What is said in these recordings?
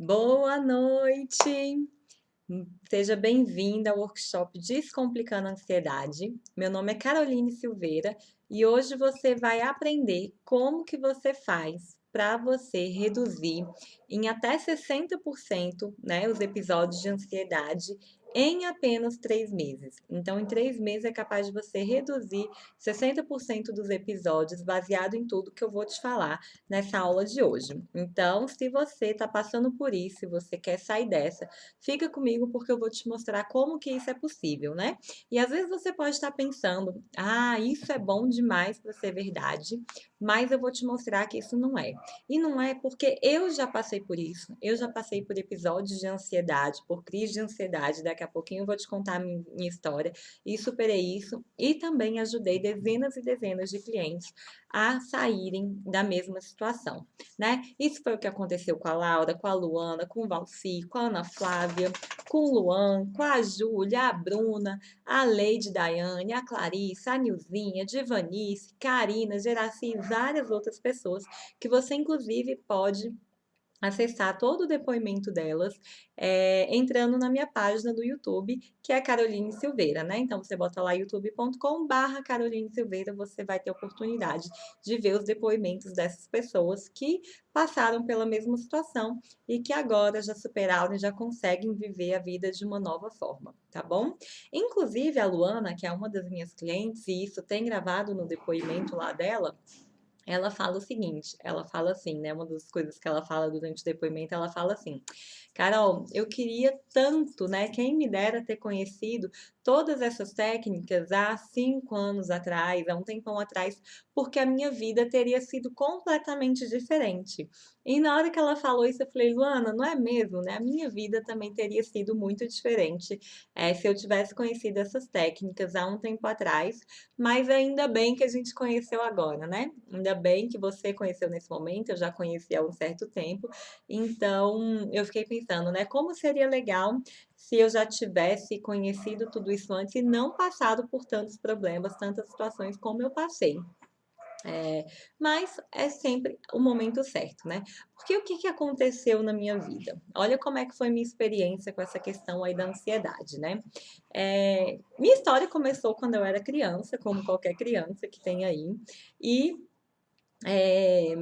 Boa noite! Seja bem-vinda ao workshop Descomplicando a Ansiedade. Meu nome é Caroline Silveira e hoje você vai aprender como que você faz para você reduzir em até 60%, né, os episódios de ansiedade em apenas 3 meses. Então, em 3 meses é capaz de você reduzir 60% dos episódios baseado em tudo que eu vou te falar nessa aula de hoje. Então, se você está passando por isso, se você quer sair dessa, fica comigo porque eu vou te mostrar como que isso é possível, né? E às vezes você pode estar pensando, isso é bom demais para ser verdade, mas eu vou te mostrar que isso não é. E não é porque eu já passei por isso, eu já passei por episódios de ansiedade, por crise de ansiedade, daqui a pouquinho eu vou te contar a minha história, e superei isso, e também ajudei dezenas e dezenas de clientes a saírem da mesma situação, né? Isso foi o que aconteceu com a Laura, com a Luana, com o Valci, com a Ana Flávia, com o Luan, com a Júlia, a Bruna, a Leide Daiane, a Clarissa, a Nilzinha, Divanice, Karina, Geraci e várias outras pessoas que você, inclusive, pode acessar todo o depoimento delas, entrando na minha página do YouTube, que é Caroline Silveira, né? Então você bota lá youtube.com/barra Caroline Silveira, você vai ter a oportunidade de ver os depoimentos dessas pessoas que passaram pela mesma situação e que agora já superaram e já conseguem viver a vida de uma nova forma, tá bom? Inclusive a Luana, que é uma das minhas clientes, e isso tem gravado no depoimento lá dela, ela fala o seguinte, ela fala assim, né? Uma das coisas que ela fala durante o depoimento, ela fala assim: Carol, eu queria tanto, né? Quem me dera ter conhecido todas essas técnicas há 5 anos atrás, há um tempão atrás, porque a minha vida teria sido completamente diferente. E na hora que ela falou isso, eu falei, Luana, não é mesmo, né? A minha vida também teria sido muito diferente, se eu tivesse conhecido essas técnicas há um tempo atrás, mas ainda bem que a gente conheceu agora, né? Ainda bem que você conheceu nesse momento, eu já conheci há um certo tempo. Então, eu fiquei pensando, né? Como seria legal se eu já tivesse conhecido tudo isso antes e não passado por tantos problemas, tantas situações como eu passei. É, mas é sempre o momento certo, né? Porque o que que aconteceu na minha vida? Olha como é que foi minha experiência com essa questão aí da ansiedade, né? Minha história começou quando eu era criança, como qualquer criança que tem aí, e é,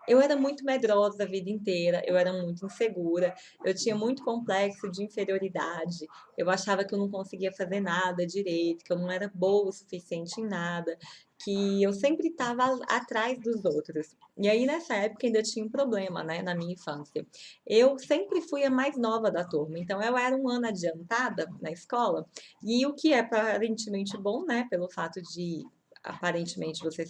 eu era muito medrosa a vida inteira, eu era muito insegura, eu tinha muito complexo de inferioridade, eu achava que eu não conseguia fazer nada direito, que eu não era boa o suficiente em nada, que eu sempre estava atrás dos outros. E aí, nessa época, ainda tinha um problema, né, na minha infância. Eu sempre fui a mais nova da turma, então eu era um ano adiantada na escola, e o que é aparentemente bom, né, pelo fato de aparentemente você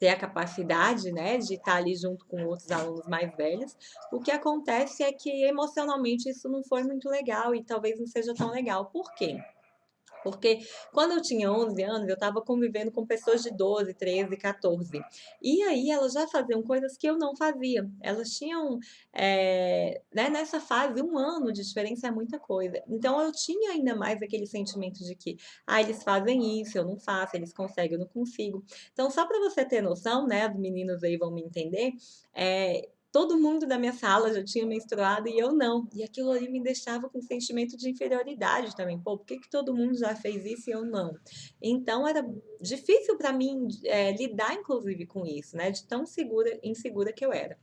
ter a capacidade, né, de estar ali junto com outros alunos mais velhos. O que acontece é que emocionalmente isso não foi muito legal e talvez não seja tão legal. Por quê? Porque quando eu tinha 11 anos, eu estava convivendo com pessoas de 12, 13, 14. E aí elas já faziam coisas que eu não fazia. Elas tinham, né, nessa fase, 1 ano de diferença é muita coisa. Então eu tinha ainda mais aquele sentimento de que, eles fazem isso, eu não faço, eles conseguem, eu não consigo. Então, só para você ter noção, né, os meninos aí vão me entender, todo mundo da minha sala já tinha menstruado e eu não. E aquilo ali me deixava com um sentimento de inferioridade também. Pô, por que que todo mundo já fez isso e eu não? Então era difícil para mim lidar, inclusive, com isso, né? De tão insegura que eu era.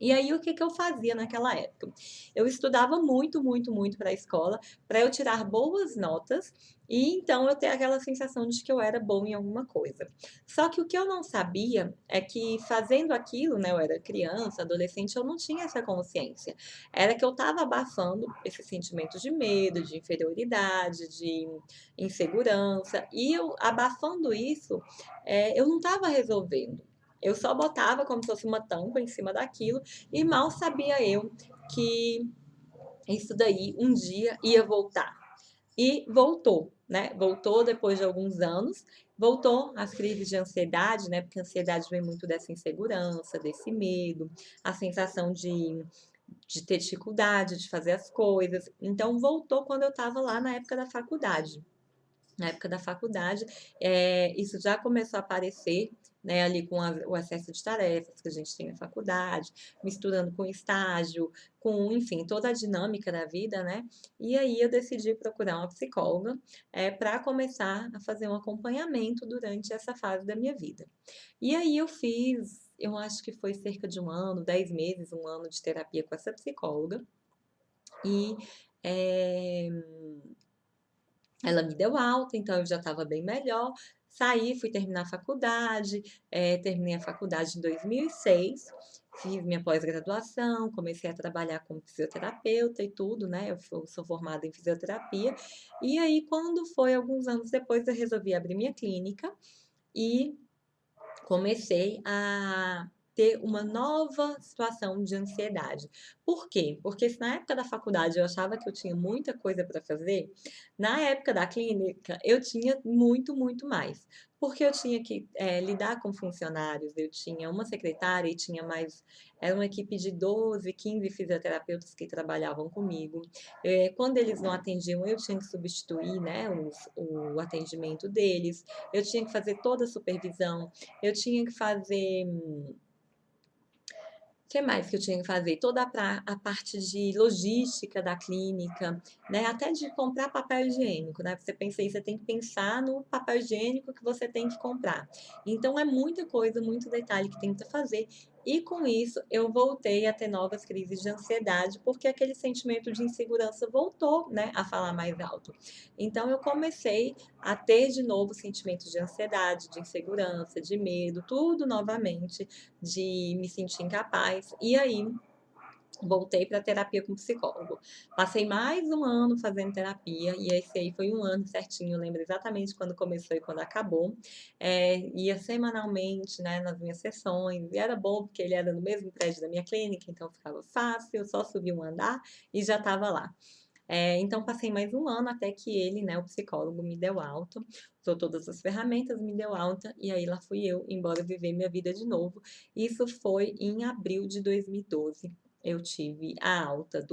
E aí, o que que eu fazia naquela época? Eu estudava muito, muito, muito para a escola, para eu tirar boas notas e então eu ter aquela sensação de que eu era bom em alguma coisa. Só que o que eu não sabia é que fazendo aquilo, né, eu era criança, adolescente, eu não tinha essa consciência. Era que eu estava abafando esse sentimento de medo, de inferioridade, de insegurança, e eu abafando isso, eu não estava resolvendo. Eu só botava como se fosse uma tampa em cima daquilo e mal sabia eu que isso daí um dia ia voltar. E voltou, né? Voltou depois de alguns anos, voltou as crises de ansiedade, né? Porque a ansiedade vem muito dessa insegurança, desse medo, a sensação de ter dificuldade de fazer as coisas. Então, voltou quando eu estava lá na época da faculdade. na época da faculdade, isso já começou a aparecer, né, ali com o excesso de tarefas que a gente tem na faculdade, misturando com estágio, com, enfim, toda a dinâmica da vida, né? E aí eu decidi procurar uma psicóloga, para começar a fazer um acompanhamento durante essa fase da minha vida. E aí eu fiz, eu acho que foi cerca de um ano, 10 meses, um ano de terapia com essa psicóloga. E eh, ela me deu alta, então eu já estava bem melhor. Saí, fui terminar a faculdade, terminei a faculdade em 2006, fiz minha pós-graduação, comecei a trabalhar como fisioterapeuta e tudo, né? Sou formada em fisioterapia. E aí, quando foi alguns anos depois, eu resolvi abrir minha clínica e comecei a ter uma nova situação de ansiedade. Por quê? Porque se na época da faculdade eu achava que eu tinha muita coisa para fazer, na época da clínica eu tinha muito, muito mais. Porque eu tinha que lidar com funcionários, eu tinha uma secretária e tinha mais, era uma equipe de 12, 15 fisioterapeutas que trabalhavam comigo. Quando eles não atendiam, eu tinha que substituir, né, o atendimento deles, eu tinha que fazer toda a supervisão, eu tinha que fazer. O que mais que eu tinha que fazer? Toda a parte de logística da clínica, né? Até de comprar papel higiênico, né? Você pensa aí, você tem que pensar no papel higiênico que você tem que comprar. Então é muita coisa, muito detalhe que tem que fazer. E com isso eu voltei a ter novas crises de ansiedade, porque aquele sentimento de insegurança voltou, né, a falar mais alto. Então eu comecei a ter de novo sentimentos de ansiedade, de insegurança, de medo, tudo novamente, de me sentir incapaz. E aí voltei para terapia com psicólogo. Passei mais um ano fazendo terapia, e esse aí foi um ano certinho, eu lembro exatamente quando começou e quando acabou. Ia semanalmente, né, nas minhas sessões, e era bom porque ele era no mesmo prédio da minha clínica, então ficava fácil, eu só subia um andar e já estava lá. Então, passei mais um ano até que ele, né, o psicólogo, me deu alta, usou todas as ferramentas, me deu alta, e aí lá fui eu embora viver minha vida de novo. Isso foi em abril de 2012. Eu tive a alta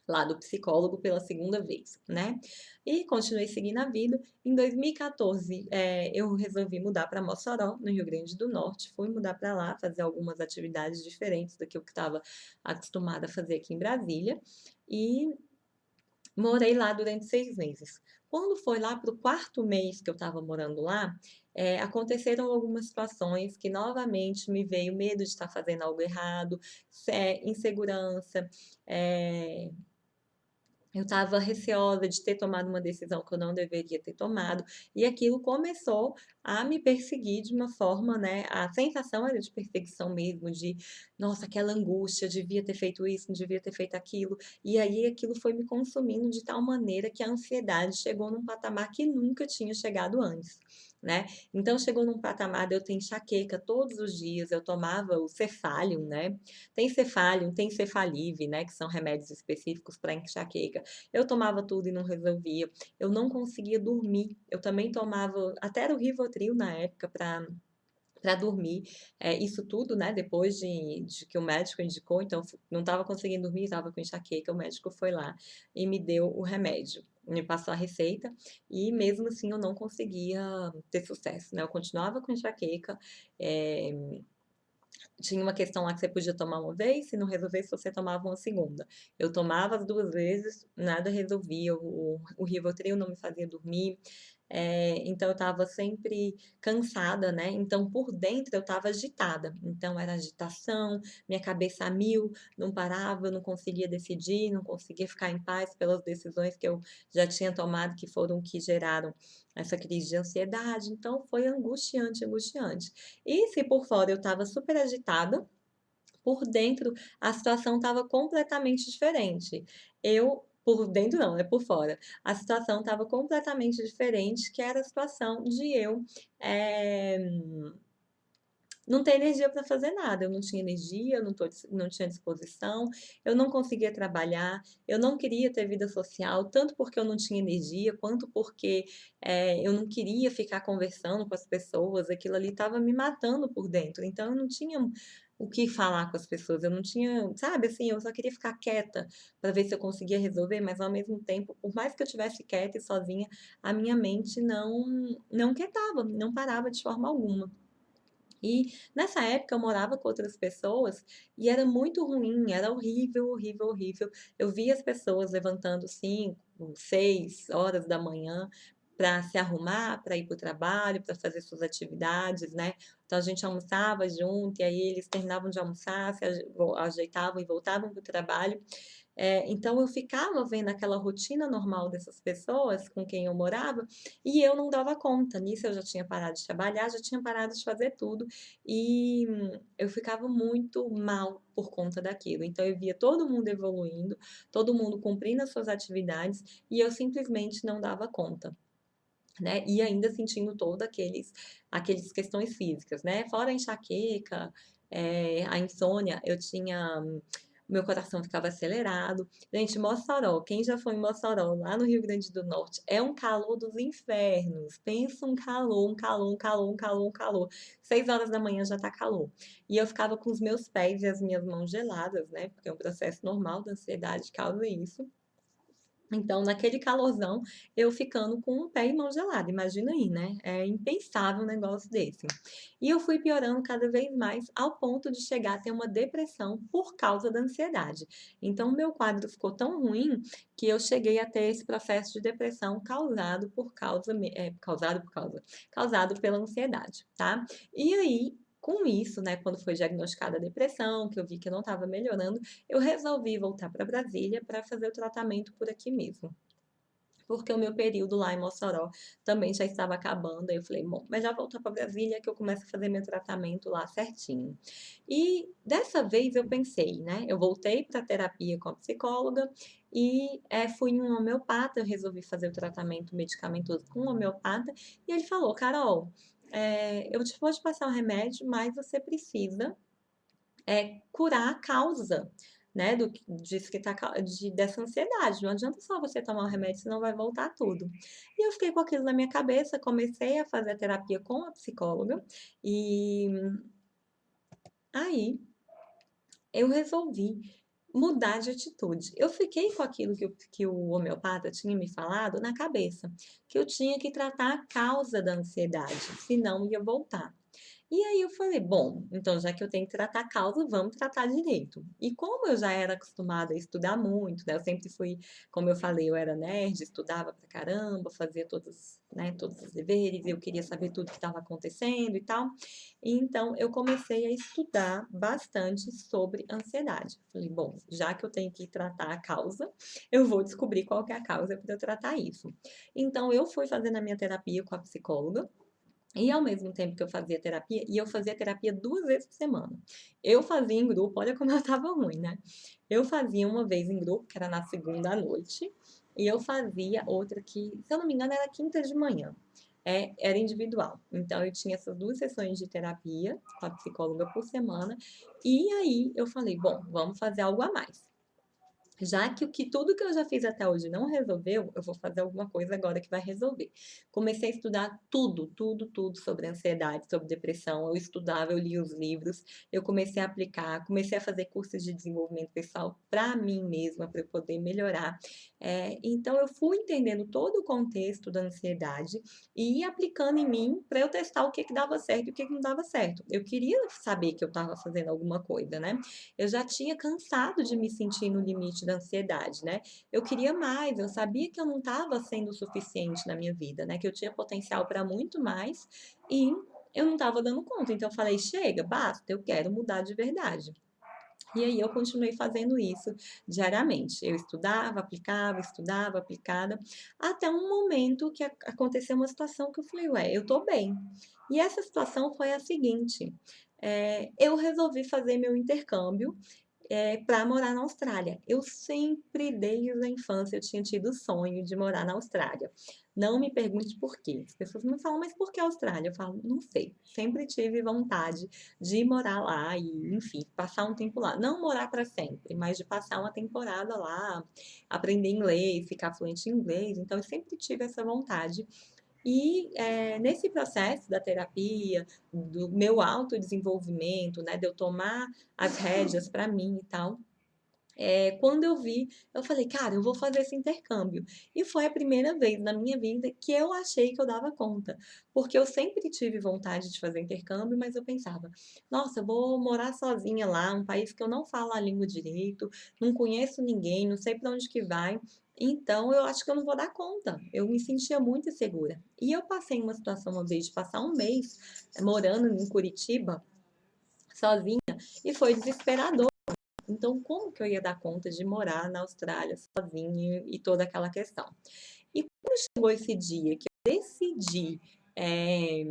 lá do psicólogo pela segunda vez, né? E continuei seguindo a vida. Em 2014, eu resolvi mudar para Mossoró, no Rio Grande do Norte. Fui mudar para lá, fazer algumas atividades diferentes do que eu estava acostumada a fazer aqui em Brasília. E morei lá durante 6 meses. Quando foi lá para o quarto mês que eu estava morando lá, aconteceram algumas situações que novamente me veio medo de estar fazendo algo errado, insegurança, eh, eu estava receosa de ter tomado uma decisão que eu não deveria ter tomado, e aquilo começou a me perseguir de uma forma, né? A sensação era de perseguição mesmo, de nossa, aquela angústia, devia ter feito isso, não devia ter feito aquilo, e aí aquilo foi me consumindo de tal maneira que a ansiedade chegou num patamar que nunca tinha chegado antes, né? Então chegou num patamar de eu ter enxaqueca todos os dias, eu tomava o Cefalium, né? Tem Cefalium, tem Cefalive, né? Que são remédios específicos para enxaqueca. Eu tomava tudo e não resolvia. Eu não conseguia dormir. Eu também tomava, até era o Rivotril na época para dormir. Isso tudo, né, depois de que o médico indicou, então não estava conseguindo dormir, estava com enxaqueca, o médico foi lá e me deu o remédio. Me passou a receita e mesmo assim eu não conseguia ter sucesso, né? Eu continuava com enxaqueca, tinha uma questão lá que você podia tomar uma vez, se não resolvesse, você tomava uma segunda. Eu tomava as 2 vezes, nada resolvia, o Rivotril não me fazia dormir, então eu estava sempre cansada, né, então por dentro eu estava agitada, então era agitação, minha cabeça a mil, não parava, eu não conseguia decidir, não conseguia ficar em paz pelas decisões que eu já tinha tomado, que foram que geraram essa crise de ansiedade, então foi angustiante, angustiante. E se por fora eu estava super agitada, por dentro a situação estava completamente diferente. Por dentro não, é por fora. A situação estava completamente diferente, que era a situação de eu eh, não ter energia para fazer nada. Eu não tinha energia, eu não tinha disposição, eu não conseguia trabalhar, eu não queria ter vida social, tanto porque eu não tinha energia, quanto porque eu não queria ficar conversando com as pessoas, aquilo ali estava me matando por dentro. Então eu não tinha o que falar com as pessoas, eu não tinha, sabe, assim, eu só queria ficar quieta para ver se eu conseguia resolver, mas ao mesmo tempo, por mais que eu estivesse quieta e sozinha, a minha mente não quietava, não parava de forma alguma. E nessa época eu morava com outras pessoas e era muito ruim, era horrível, horrível, horrível. Eu via as pessoas levantando 5, 6 horas da manhã para se arrumar, para ir para o trabalho, para fazer suas atividades, né? Então a gente almoçava junto, e aí eles terminavam de almoçar, ajeitavam e voltavam para o trabalho. Então eu ficava vendo aquela rotina normal dessas pessoas com quem eu morava e eu não dava conta. Nisso eu já tinha parado de trabalhar, já tinha parado de fazer tudo e eu ficava muito mal por conta daquilo. Então eu via todo mundo evoluindo, todo mundo cumprindo as suas atividades e eu simplesmente não dava conta. Né? E ainda sentindo todos aqueles questões físicas, né? Fora a enxaqueca, a insônia, eu tinha meu coração ficava acelerado. Gente, Mossoró, quem já foi em Mossoró, lá no Rio Grande do Norte, é um calor dos infernos. Pensa um calor, um calor, um calor, um calor, um calor. 6 horas da manhã já tá calor. E eu ficava com os meus pés e as minhas mãos geladas, né? Porque é um processo normal da ansiedade, causa isso. Então, naquele calorzão, eu ficando com um pé e mão gelada. Imagina aí, né? É impensável um negócio desse. E eu fui piorando cada vez mais ao ponto de chegar a ter uma depressão por causa da ansiedade. Então, meu quadro ficou tão ruim que eu cheguei a ter esse processo de depressão causado pela ansiedade, tá? E aí, com isso, né, quando foi diagnosticada a depressão, que eu vi que eu não estava melhorando, eu resolvi voltar para Brasília para fazer o tratamento por aqui mesmo. Porque o meu período lá em Mossoró também já estava acabando. Aí eu falei, bom, mas já voltar para Brasília que eu começo a fazer meu tratamento lá certinho. E dessa vez eu pensei, né? Eu voltei para terapia com a psicóloga e fui em um homeopata. Eu resolvi fazer o tratamento medicamentoso com um homeopata. E ele falou, Carol, vou te passar um remédio, mas você precisa curar a causa, né, disso que tá, dessa ansiedade. Não adianta só você tomar o remédio, senão vai voltar tudo. E eu fiquei com aquilo na minha cabeça, comecei a fazer a terapia com a psicóloga, e aí eu resolvi mudar de atitude. Eu fiquei com aquilo que o homeopata tinha me falado na cabeça, que eu tinha que tratar a causa da ansiedade, senão ia voltar. E aí eu falei, bom, então já que eu tenho que tratar a causa, vamos tratar direito. E como eu já era acostumada a estudar muito, né? Eu sempre fui, como eu falei, eu era nerd, estudava pra caramba, fazia todos, né, todos os deveres, eu queria saber tudo que estava acontecendo e tal. Então eu comecei a estudar bastante sobre ansiedade. Falei, bom, já que eu tenho que tratar a causa, eu vou descobrir qual que é a causa para eu tratar isso. Então eu fui fazendo a minha terapia com a psicóloga. E ao mesmo tempo que eu fazia terapia, e eu fazia terapia 2 vezes por semana. Eu fazia em grupo, olha como eu estava ruim, né? Eu fazia uma vez em grupo, que era na segunda à noite, e eu fazia outra que, se eu não me engano, era quinta de manhã. Era individual. Então eu tinha essas 2 sessões de terapia com a psicóloga por semana, e aí eu falei, bom, vamos fazer algo a mais. Já que tudo que eu já fiz até hoje não resolveu, eu vou fazer alguma coisa agora que vai resolver. Comecei a estudar tudo, tudo, tudo sobre ansiedade, sobre depressão. Eu estudava, eu lia os livros, eu comecei a aplicar, comecei a fazer cursos de desenvolvimento pessoal para mim mesma, para eu poder melhorar. Então, eu fui entendendo todo o contexto da ansiedade e ia aplicando em mim para eu testar o que dava certo e o que não dava certo. Eu queria saber que eu estava fazendo alguma coisa, né? Eu já tinha cansado de me sentir no limite da ansiedade, né? Eu queria mais, eu sabia que eu não estava sendo o suficiente na minha vida, né? Que eu tinha potencial para muito mais e eu não estava dando conta. Então eu falei, chega, basta, eu quero mudar de verdade. E aí eu continuei fazendo isso diariamente. Eu estudava, aplicava, até um momento que aconteceu uma situação que eu falei, ué, eu tô bem. E essa situação foi a seguinte: eu resolvi fazer meu intercâmbio para morar na Austrália. Eu sempre, desde a infância, eu tinha tido o sonho de morar na Austrália. Não me pergunte por quê. As pessoas me falam, mas por que Austrália? Eu falo, não sei. Sempre tive vontade de morar lá e, enfim, passar um tempo lá. Não morar para sempre, mas de passar uma temporada lá, aprender inglês, ficar fluente em inglês. Então, eu sempre tive essa vontade. E nesse processo da terapia, do meu autodesenvolvimento, né, de eu tomar as rédeas para mim e tal, quando eu vi, eu falei, cara, eu vou fazer esse intercâmbio. E foi a primeira vez na minha vida que eu achei que eu dava conta. Porque eu sempre tive vontade de fazer intercâmbio, mas eu pensava, nossa, eu vou morar sozinha lá, um país que eu não falo a língua direito, não conheço ninguém, não sei para onde que vai. Então, eu acho que eu não vou dar conta. Eu me sentia muito insegura. E eu passei uma situação uma vez de passar um mês morando em Curitiba, sozinha, e foi desesperador. Então, como que eu ia dar conta de morar na Austrália sozinha e toda aquela questão? E quando chegou esse dia que eu decidi eh,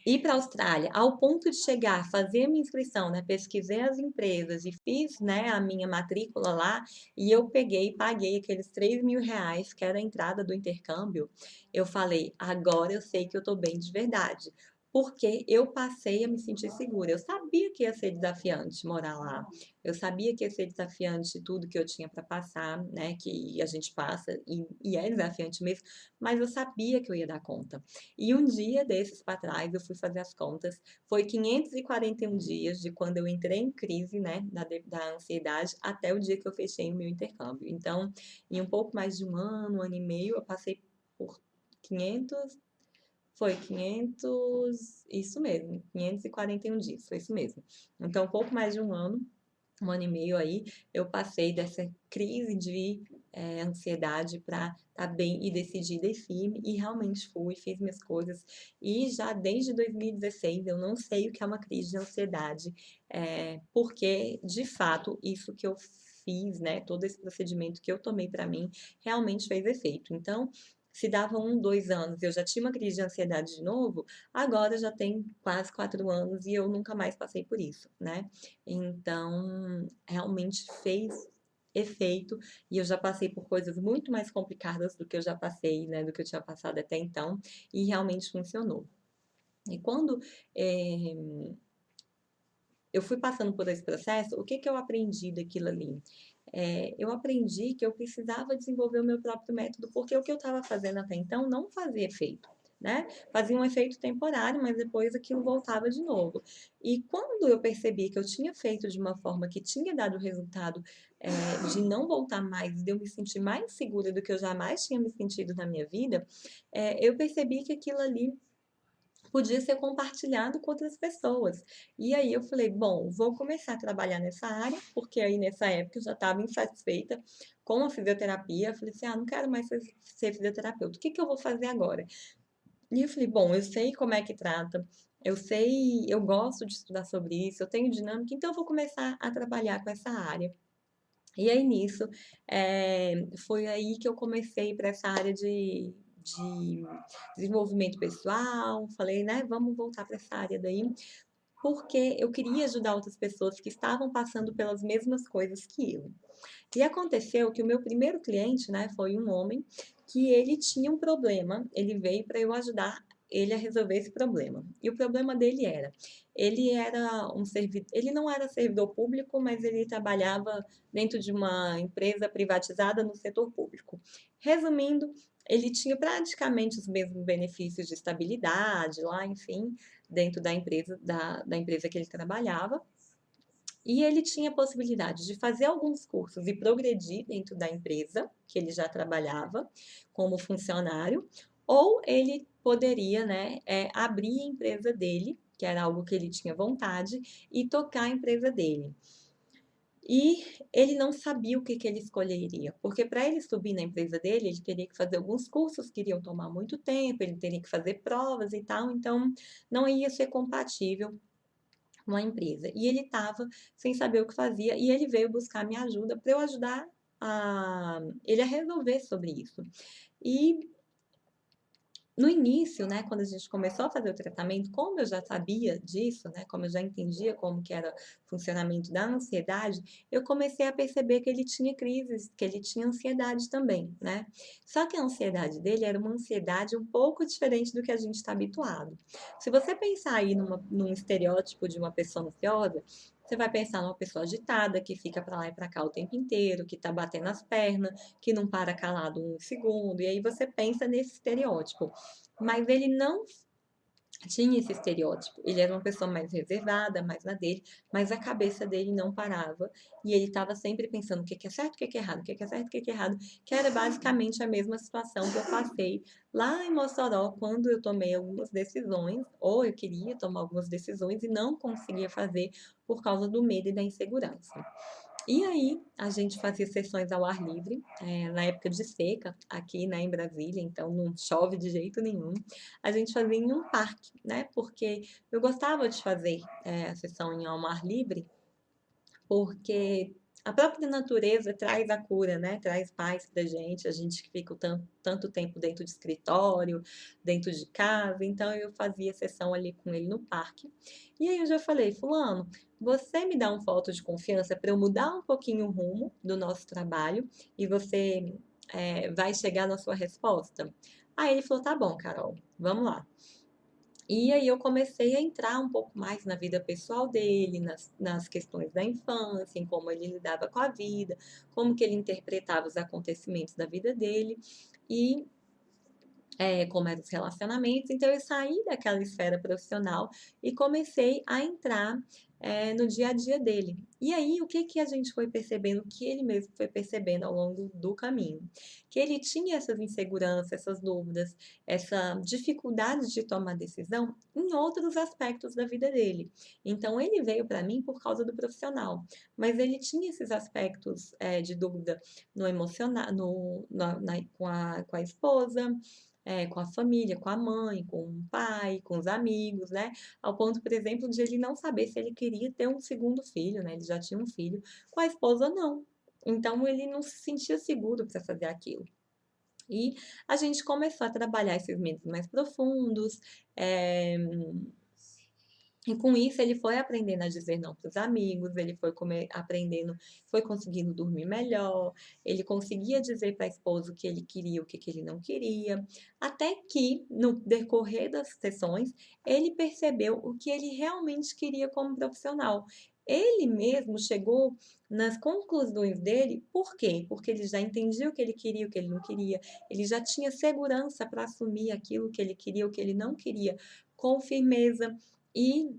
ir para a Austrália, ao ponto de chegar, fazer a minha inscrição, né, pesquisei as empresas e fiz, né, a minha matrícula lá, e eu peguei e paguei aqueles R$ 3.000, que era a entrada do intercâmbio, eu falei, agora eu sei que eu estou bem de verdade. Porque eu passei a me sentir segura. Eu sabia que ia ser desafiante morar lá. Eu sabia que ia ser desafiante tudo que eu tinha para passar, né? Que a gente passa, e é desafiante mesmo, mas eu sabia que eu ia dar conta. E um dia desses para trás, eu fui fazer as contas, foi 541 dias de quando eu entrei em crise, né, da ansiedade, até o dia que eu fechei o meu intercâmbio. Então, em um pouco mais de um ano e meio, eu passei por 500, foi 500, isso mesmo, 541 dias, foi isso mesmo. Então, um pouco mais de um ano e meio aí, eu passei dessa crise de ansiedade para estar bem e decidida e firme, e realmente fui, fiz minhas coisas, e já desde 2016 eu não sei o que é uma crise de ansiedade, porque de fato isso que eu fiz, né, todo esse procedimento que eu tomei para mim, realmente fez efeito. Então, se dava 2 anos eu já tinha uma crise de ansiedade de novo, agora já tem quase 4 anos e eu nunca mais passei por isso, né? Então, realmente fez efeito e eu já passei por coisas muito mais complicadas do que eu já passei, né, do que eu tinha passado até então, e realmente funcionou. E quando eu fui passando por esse processo, o que que eu aprendi daquilo ali? Eu aprendi que eu precisava desenvolver o meu próprio método, porque o que eu estava fazendo até então não fazia efeito, né? Fazia um efeito temporário, mas depois aquilo voltava de novo. E quando eu percebi que eu tinha feito de uma forma que tinha dado resultado, de não voltar mais, de eu me sentir mais segura do que eu jamais tinha me sentido na minha vida, eu percebi que aquilo ali podia ser compartilhado com outras pessoas. E aí eu falei, bom, vou começar a trabalhar nessa área, porque aí nessa época eu já estava insatisfeita com a fisioterapia. Eu falei assim, não quero mais ser fisioterapeuta. O que que eu vou fazer agora? E eu falei, bom, eu sei como é que trata, eu sei, eu gosto de estudar sobre isso, eu tenho dinâmica, então eu vou começar a trabalhar com essa área. E aí nisso, foi aí que eu comecei para essa área de desenvolvimento pessoal, falei, né, vamos voltar para essa área daí, porque eu queria ajudar outras pessoas que estavam passando pelas mesmas coisas que eu. E aconteceu que o meu primeiro cliente, né, foi um homem que ele tinha um problema, ele veio para eu ajudar ele a resolver esse problema. E o problema dele era, ele não era servidor público, mas ele trabalhava dentro de uma empresa privatizada no setor público. Resumindo, ele tinha praticamente os mesmos benefícios de estabilidade lá, enfim, dentro da empresa que ele trabalhava, e ele tinha a possibilidade de fazer alguns cursos e progredir dentro da empresa que ele já trabalhava como funcionário, ou ele poderia, né, abrir a empresa dele, que era algo que ele tinha vontade, e tocar a empresa dele. E ele não sabia o que que ele escolheria, porque para ele subir na empresa dele, ele teria que fazer alguns cursos que iriam tomar muito tempo, ele teria que fazer provas e tal, então não ia ser compatível uma empresa. E ele estava sem saber o que fazia e ele veio buscar minha ajuda para eu ajudar ele a resolver sobre isso. E no início, né, quando a gente começou a fazer o tratamento, como eu já sabia disso, né, como eu já entendia como que era o funcionamento da ansiedade, eu comecei a perceber que ele tinha crises, que ele tinha ansiedade também, né? Só que a ansiedade dele era uma ansiedade um pouco diferente do que a gente está habituado. Se você pensar aí num estereótipo de uma pessoa ansiosa, você vai pensar numa pessoa agitada, que fica para lá e para cá o tempo inteiro, que tá batendo as pernas, que não para calado um segundo, e aí você pensa nesse estereótipo. Mas ele não tinha esse estereótipo. Ele era uma pessoa mais reservada, mais na dele, mas a cabeça dele não parava e ele estava sempre pensando o que é certo, o que é errado, o que é certo, o que é errado, que era basicamente a mesma situação que eu passei lá em Mossoró quando eu tomei algumas decisões, ou eu queria tomar algumas decisões e não conseguia fazer por causa do medo e da insegurança. E aí, a gente fazia sessões ao ar livre, na época de seca, aqui, né, em Brasília, então não chove de jeito nenhum. A gente fazia em um parque, né, porque eu gostava de fazer a sessão em ao ar livre, porque a própria natureza traz a cura, né? Traz paz pra gente, a gente que fica tanto tempo dentro de escritório, dentro de casa, então eu fazia sessão ali com ele no parque. E aí eu já falei, fulano, você me dá um voto de confiança para eu mudar um pouquinho o rumo do nosso trabalho e você vai chegar na sua resposta? Aí ele falou, tá bom, Carol, vamos lá. E aí eu comecei a entrar um pouco mais na vida pessoal dele, nas questões da infância, em como ele lidava com a vida, como que ele interpretava os acontecimentos da vida dele e como eram os relacionamentos. Então eu saí daquela esfera profissional e comecei a entrar no dia a dia dele. E aí o que que a gente foi percebendo, que ele mesmo foi percebendo ao longo do caminho? Que ele tinha essas inseguranças, essas dúvidas, essa dificuldade de tomar decisão em outros aspectos da vida dele. Então ele veio para mim por causa do profissional, mas ele tinha esses aspectos de dúvida no emocional, com a esposa, com a família, com a mãe, com o pai, com os amigos, né? Ao ponto, por exemplo, de ele não saber se ele queria ter um segundo filho, né? Ele já tinha um filho, com a esposa não. Então ele não se sentia seguro para fazer aquilo. E a gente começou a trabalhar esses medos mais profundos, eh, e com isso ele foi aprendendo a dizer não para os amigos, ele foi aprendendo, foi conseguindo dormir melhor, ele conseguia dizer para a esposa o que ele queria, o que que ele não queria, até que no decorrer das sessões ele percebeu o que ele realmente queria como profissional. Ele mesmo chegou nas conclusões dele, por quê? Porque ele já entendia o que ele queria, o que ele não queria, ele já tinha segurança para assumir aquilo que ele queria, o que ele não queria, com firmeza. E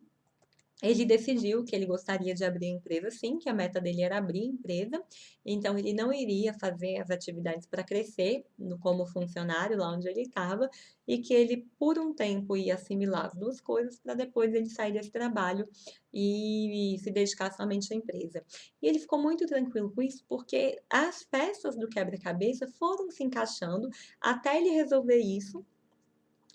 ele decidiu que ele gostaria de abrir a empresa sim, que a meta dele era abrir a empresa, então ele não iria fazer as atividades para crescer como funcionário lá onde ele estava, e que ele por um tempo ia assimilar as duas coisas para depois ele sair desse trabalho e se dedicar somente à empresa. E ele ficou muito tranquilo com isso, porque as peças do quebra-cabeça foram se encaixando até ele resolver isso,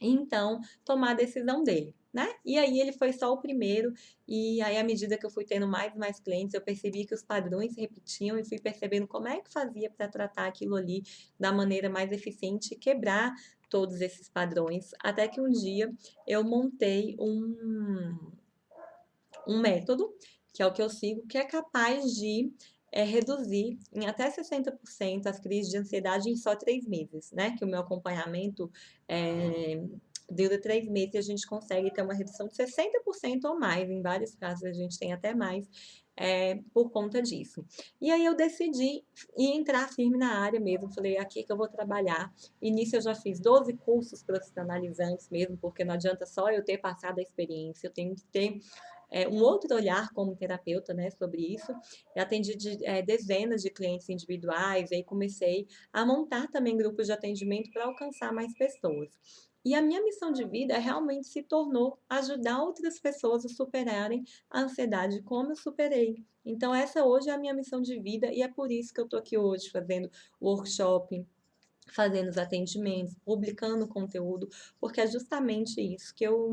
e então tomar a decisão dele, né? E aí ele foi só o primeiro, e aí à medida que eu fui tendo mais e mais clientes, eu percebi que os padrões se repetiam e fui percebendo como é que fazia para tratar aquilo ali da maneira mais eficiente e quebrar todos esses padrões, até que um dia eu montei um método, que é o que eu sigo, que é capaz de reduzir em até 60% as crises de ansiedade em só 3 meses, né? Que o meu acompanhamento dura 3 meses e a gente consegue ter uma redução de 60% ou mais. Em vários casos a gente tem até mais por conta disso. E aí eu decidi entrar firme na área mesmo. Falei, aqui que eu vou trabalhar. E nisso eu já fiz 12 cursos profissionalizantes mesmo, porque não adianta só eu ter passado a experiência, eu tenho que ter um outro olhar como terapeuta, né, sobre isso. Eu atendi dezenas de clientes individuais, e aí comecei a montar também grupos de atendimento para alcançar mais pessoas. E a minha missão de vida realmente se tornou ajudar outras pessoas a superarem a ansiedade como eu superei. Então, essa hoje é a minha missão de vida e é por isso que eu estou aqui hoje fazendo workshop, fazendo os atendimentos, publicando conteúdo, porque é justamente isso que eu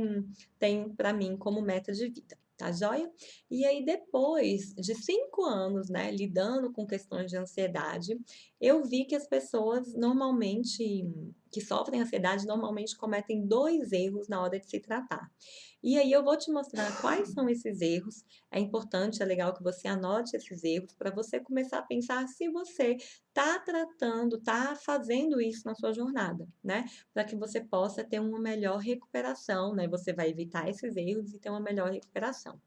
tenho para mim como meta de vida. Tá joia? E aí, depois de 5 anos, né, lidando com questões de ansiedade, eu vi que as pessoas normalmente, que sofrem ansiedade, normalmente cometem 2 erros na hora de se tratar. E aí, eu vou te mostrar quais são esses erros. É importante, é legal que você anote esses erros para você começar a pensar se você tá tratando, tá fazendo isso na sua jornada, né? Para que você possa ter uma melhor recuperação, né? Você vai evitar esses erros e ter uma melhor recuperação.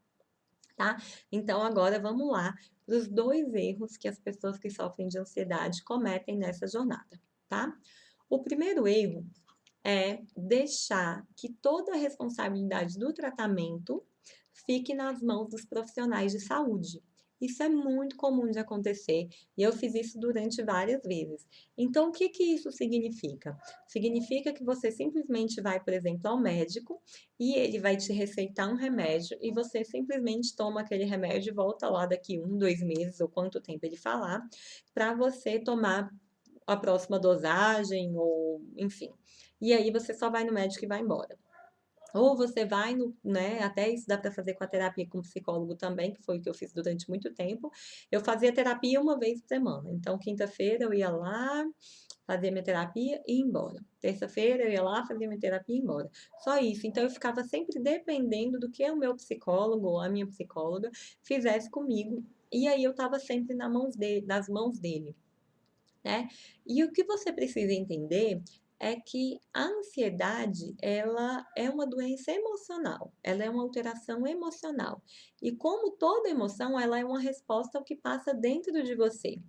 tá? Então agora vamos lá para os 2 erros que as pessoas que sofrem de ansiedade cometem nessa jornada, tá? O primeiro erro é deixar que toda a responsabilidade do tratamento fique nas mãos dos profissionais de saúde. Isso é muito comum de acontecer e eu fiz isso durante várias vezes. Então, o que que isso significa? Significa que você simplesmente vai, por exemplo, ao médico e ele vai te receitar um remédio e você simplesmente toma aquele remédio e volta lá daqui 1, 2 meses ou quanto tempo ele falar, para você tomar a próxima dosagem ou enfim. E aí você só vai no médico e vai embora. Ou você vai no, né, até isso dá para fazer com a terapia com o psicólogo também, que foi o que eu fiz durante muito tempo. Eu fazia terapia uma vez por semana. Então, quinta-feira eu ia lá, fazia minha terapia e ia embora. Terça-feira eu ia lá, fazia minha terapia e ia embora. Só isso. Então, eu ficava sempre dependendo do que o meu psicólogo ou a minha psicóloga fizesse comigo. E aí eu estava sempre nas mãos dele, né? E o que você precisa entender é que a ansiedade, ela é uma doença emocional, ela é uma alteração emocional. E como toda emoção, ela é uma resposta ao que passa dentro de você.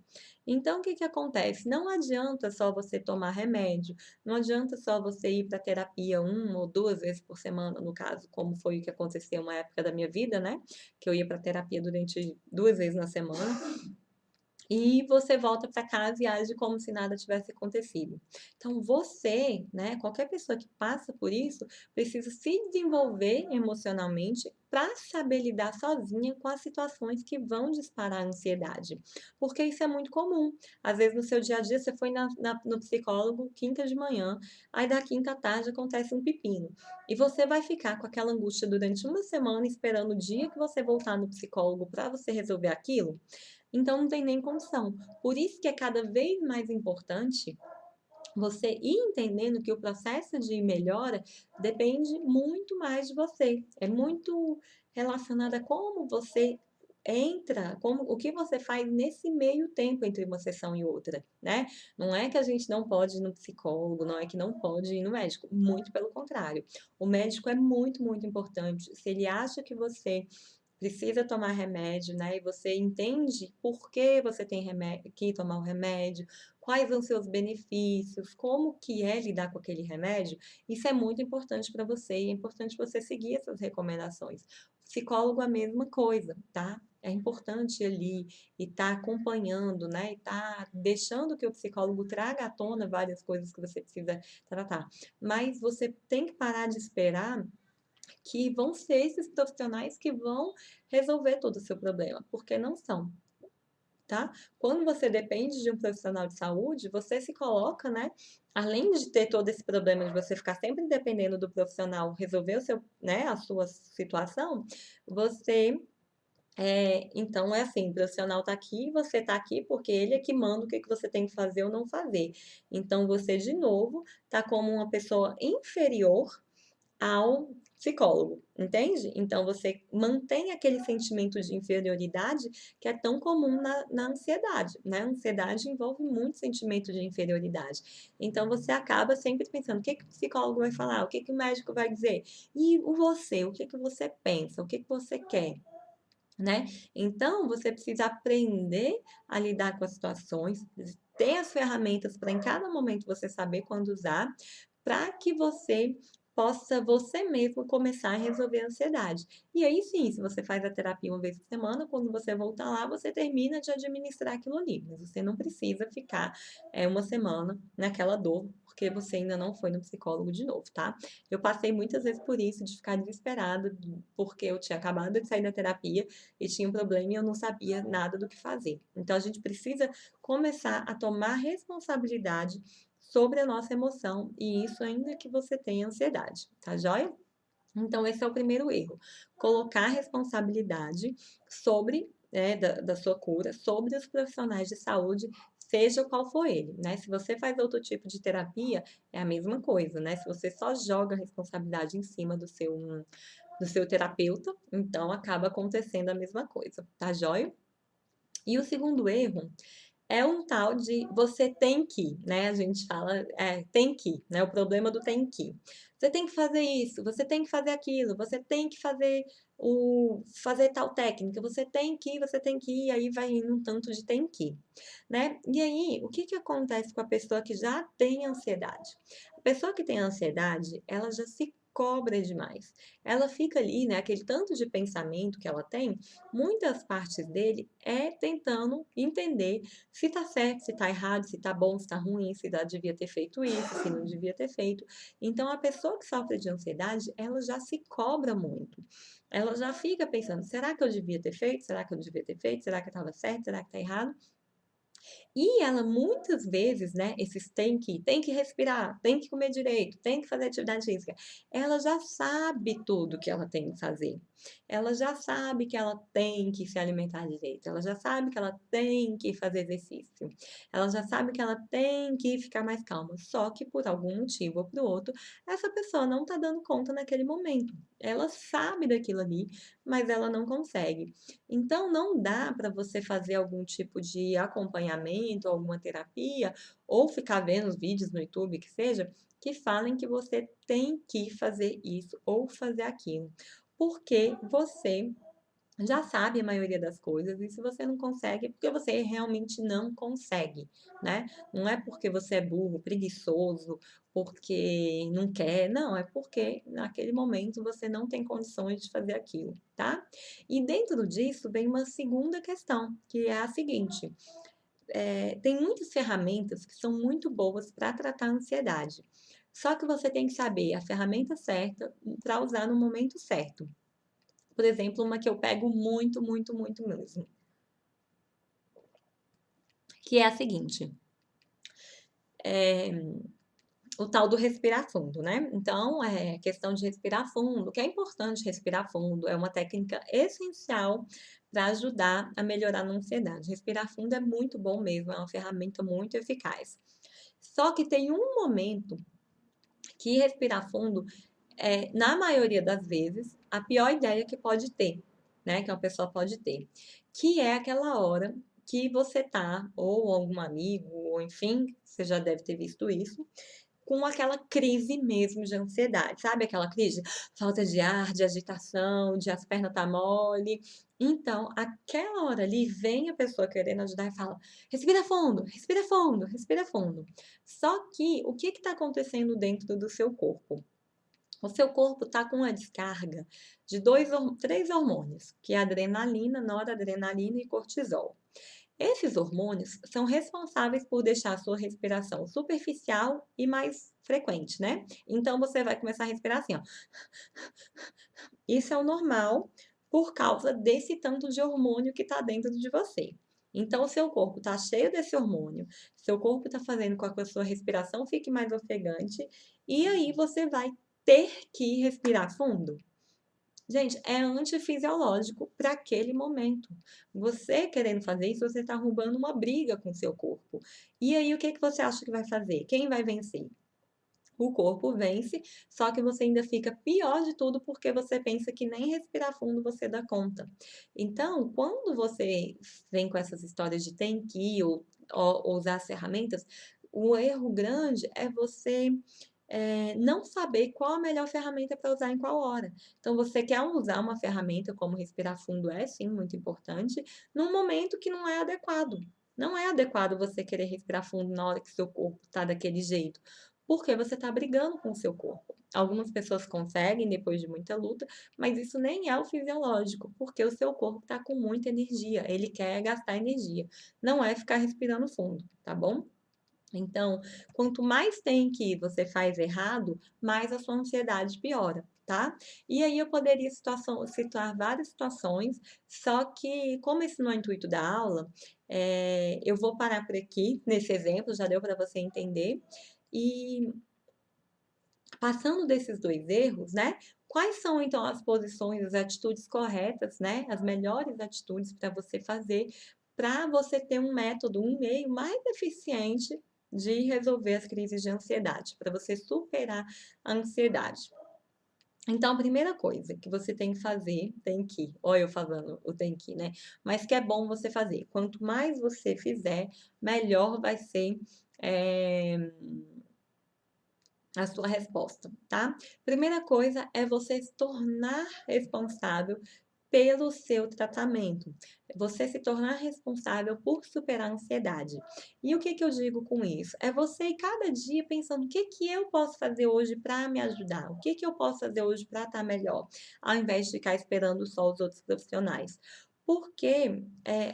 Então, o que que acontece? Não adianta só você tomar remédio, não adianta só você ir para terapia 1 ou 2 vezes por semana, no caso, como foi o que aconteceu uma época da minha vida, né? Que eu ia para terapia durante 2 vezes na semana e você volta para casa e age como se nada tivesse acontecido. Então você, né, qualquer pessoa que passa por isso, precisa se desenvolver emocionalmente para saber lidar sozinha com as situações que vão disparar a ansiedade. Porque isso é muito comum. Às vezes no seu dia a dia você foi no psicólogo quinta de manhã, aí da quinta à tarde acontece um pepino. E você vai ficar com aquela angústia durante uma semana esperando o dia que você voltar no psicólogo para você resolver aquilo. Então não tem nem condição. Por isso que é cada vez mais importante você ir entendendo que o processo de melhora depende muito mais de você. É muito relacionado a como você entra, como o que você faz nesse meio tempo entre uma sessão e outra, né? Não é que a gente não pode ir no psicólogo, não é que não pode ir no médico, muito pelo contrário. O médico é muito, muito importante. Se ele acha que você precisa tomar remédio, né? E você entende por que você tem que tomar o remédio, quais são os seus benefícios, como que é lidar com aquele remédio, isso é muito importante para você e é importante você seguir essas recomendações. O psicólogo, a mesma coisa, tá? É importante ir ali e estar acompanhando, né? E estar deixando que o psicólogo traga à tona várias coisas que você precisa tratar. Mas você tem que parar de esperar que vão ser esses profissionais que vão resolver todo o seu problema, porque não são, tá? Quando você depende de um profissional de saúde, você se coloca, né? Além de ter todo esse problema de você ficar sempre dependendo do profissional resolver o seu, né, a sua situação, você então é assim, o profissional está aqui, você está aqui porque ele é que manda o que que você tem que fazer ou não fazer. Então você de novo está como uma pessoa inferior ao psicólogo, entende? Então você mantém aquele sentimento de inferioridade que é tão comum na ansiedade, né? A ansiedade envolve muito sentimento de inferioridade. Então você acaba sempre pensando: o que que o psicólogo vai falar? O que que o médico vai dizer? E você, o que que você pensa? O que que você quer? Né? Então, você precisa aprender a lidar com as situações, ter as ferramentas para em cada momento você saber quando usar, para que você possa você mesmo começar a resolver a ansiedade. E aí sim, se você faz a terapia uma vez por semana, quando você voltar lá, você termina de administrar aquilo ali, mas você não precisa ficar uma semana naquela dor, porque você ainda não foi no psicólogo de novo, tá? Eu passei muitas vezes por isso, de ficar desesperada, porque eu tinha acabado de sair da terapia e tinha um problema e eu não sabia nada do que fazer. Então a gente precisa começar a tomar responsabilidade sobre a nossa emoção, e isso ainda que você tenha ansiedade, tá joia? Então, esse é o primeiro erro. Colocar a responsabilidade sobre, né, da sua cura, sobre os profissionais de saúde, seja qual for ele, né? Se você faz outro tipo de terapia, é a mesma coisa, né? Se você só joga a responsabilidade em cima do seu terapeuta, então acaba acontecendo a mesma coisa, tá joia? E o segundo erro É um tal de você tem que, né? A gente fala, tem que, né? O problema do tem que. Você tem que fazer isso, você tem que fazer aquilo, você tem que fazer tal técnica, você tem que, e aí vai indo um tanto de tem que, né? E aí, o que que acontece com a pessoa que já tem ansiedade? A pessoa que tem ansiedade, ela já se cobra demais. Ela fica ali, né? Aquele tanto de pensamento que ela tem, muitas partes dele é tentando entender se tá certo, se tá errado, se tá bom, se tá ruim, se ela devia ter feito isso, se não devia ter feito. Então, a pessoa que sofre de ansiedade, ela já se cobra muito. Ela já fica pensando: será que eu devia ter feito? Será que eu não devia ter feito? Será que estava certo? Será que tá errado? E ela muitas vezes, né, esses tem que respirar, tem que comer direito, tem que fazer atividade física, ela já sabe tudo que ela tem que fazer. Ela já sabe que ela tem que se alimentar direito, ela já sabe que ela tem que fazer exercício, ela já sabe que ela tem que ficar mais calma. Só que por algum motivo ou por outro, essa pessoa não está dando conta naquele momento. Ela sabe daquilo ali, mas ela não consegue. Então, não dá para você fazer algum tipo de acompanhamento, alguma terapia, ou ficar vendo os vídeos no YouTube, que seja, que falem que você tem que fazer isso ou fazer aquilo. Porque você já sabe a maioria das coisas, e se você não consegue, é porque você realmente não consegue, né? Não é porque você é burro, preguiçoso, porque não quer, não, é porque naquele momento você não tem condições de fazer aquilo, tá? E dentro disso vem uma segunda questão, que é a seguinte: tem muitas ferramentas que são muito boas para tratar a ansiedade. Só que você tem que saber a ferramenta certa para usar no momento certo. Por exemplo, uma que eu pego muito, muito, muito mesmo, que é a seguinte, o tal do respirar fundo, né? Então, questão de respirar fundo, que é importante respirar fundo, é uma técnica essencial para ajudar a melhorar a ansiedade. Respirar fundo é muito bom mesmo, é uma ferramenta muito eficaz. Só que tem um momento que respirar fundo na maioria das vezes, a pior ideia que pode ter, né? Que uma pessoa pode ter, que é aquela hora que você tá, ou algum amigo, ou enfim, você já deve ter visto isso, com aquela crise mesmo de ansiedade, sabe? Aquela crise de falta de ar, de agitação, de as pernas tá mole. Então, aquela hora ali, vem a pessoa querendo ajudar e fala: respira fundo, respira fundo, respira fundo. Só que o que está acontecendo dentro do seu corpo? O seu corpo está com uma descarga de três hormônios, que é a adrenalina, noradrenalina e cortisol. Esses hormônios são responsáveis por deixar a sua respiração superficial e mais frequente, né? Então você vai começar a respirar assim, ó. Isso é o normal por causa desse tanto de hormônio que está dentro de você. Então, o seu corpo está cheio desse hormônio, seu corpo está fazendo com que a sua respiração fique mais ofegante, e aí você vai ter que respirar fundo. Gente, é antifisiológico para aquele momento. Você querendo fazer isso, você está roubando uma briga com o seu corpo. E aí, o que que você acha que vai fazer? Quem vai vencer? O corpo vence, só que você ainda fica pior de tudo porque você pensa que nem respirar fundo você dá conta. Então, quando você vem com essas histórias de tem que ir ou usar as ferramentas, o erro grande é você não saber qual a melhor ferramenta para usar em qual hora. Então, você quer usar uma ferramenta como respirar fundo é sim muito importante, num momento que não é adequado. Não é adequado você querer respirar fundo na hora que seu corpo está daquele jeito porque você está brigando com o seu corpo. Algumas pessoas conseguem depois de muita luta, mas isso nem é o fisiológico, porque o seu corpo está com muita energia, ele quer gastar energia, não é ficar respirando fundo, tá bom? Então, quanto mais tem que você faz errado, mais a sua ansiedade piora, tá? E aí eu poderia citar várias situações, só que como esse não é o intuito da aula, eu vou parar por aqui nesse exemplo, já deu para você entender. E passando desses dois erros, né? Quais são então as posições, as atitudes corretas, né? As melhores atitudes para você fazer, para você ter um método, um meio mais eficiente de resolver as crises de ansiedade, para você superar a ansiedade. Então, a primeira coisa que você tem que fazer, tem que, olha eu falando o tem que, né? Mas que é bom você fazer. Quanto mais você fizer, melhor vai ser a sua resposta, tá? Primeira coisa é você se tornar responsável pelo seu tratamento. Você se tornar responsável por superar a ansiedade. E o que que eu digo com isso? É você ir cada dia pensando o que que eu posso fazer hoje para me ajudar? O que que eu posso fazer hoje para estar melhor? Ao invés de ficar esperando só os outros profissionais. Porque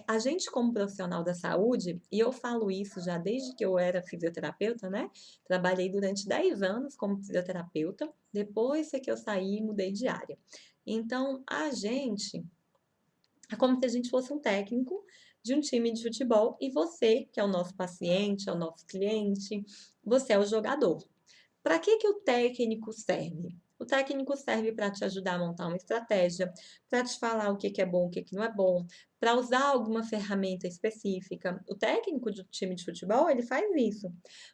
a gente, como profissional da saúde, e eu falo isso já desde que eu era fisioterapeuta, né? Trabalhei durante 10 anos como fisioterapeuta, depois que eu saí, mudei de área. Então, a gente é como se a gente fosse um técnico de um time de futebol e você, que é o nosso paciente, é o nosso cliente, você é o jogador. Para que que o técnico serve? O técnico serve para te ajudar a montar uma estratégia, para te falar o que que é bom, o que que não é bom, para usar alguma ferramenta específica. O técnico do time de futebol, ele faz isso.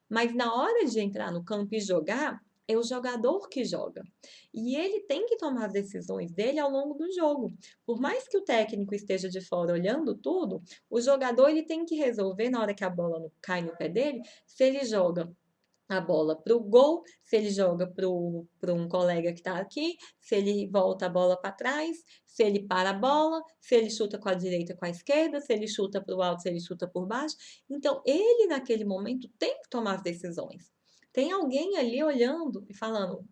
Mas na hora de entrar no campo e jogar, é o jogador que joga. E ele tem que tomar as decisões dele ao longo do jogo. Por mais que o técnico esteja de fora olhando tudo, o jogador ele tem que resolver na hora que a bola cai no pé dele, se ele joga a bola para o gol, se ele joga para um colega que está aqui, se ele volta a bola para trás, se ele para a bola, se ele chuta com a direita, com a esquerda, se ele chuta para o alto, se ele chuta por baixo. Então, ele naquele momento tem que tomar as decisões. Tem alguém ali olhando e falando,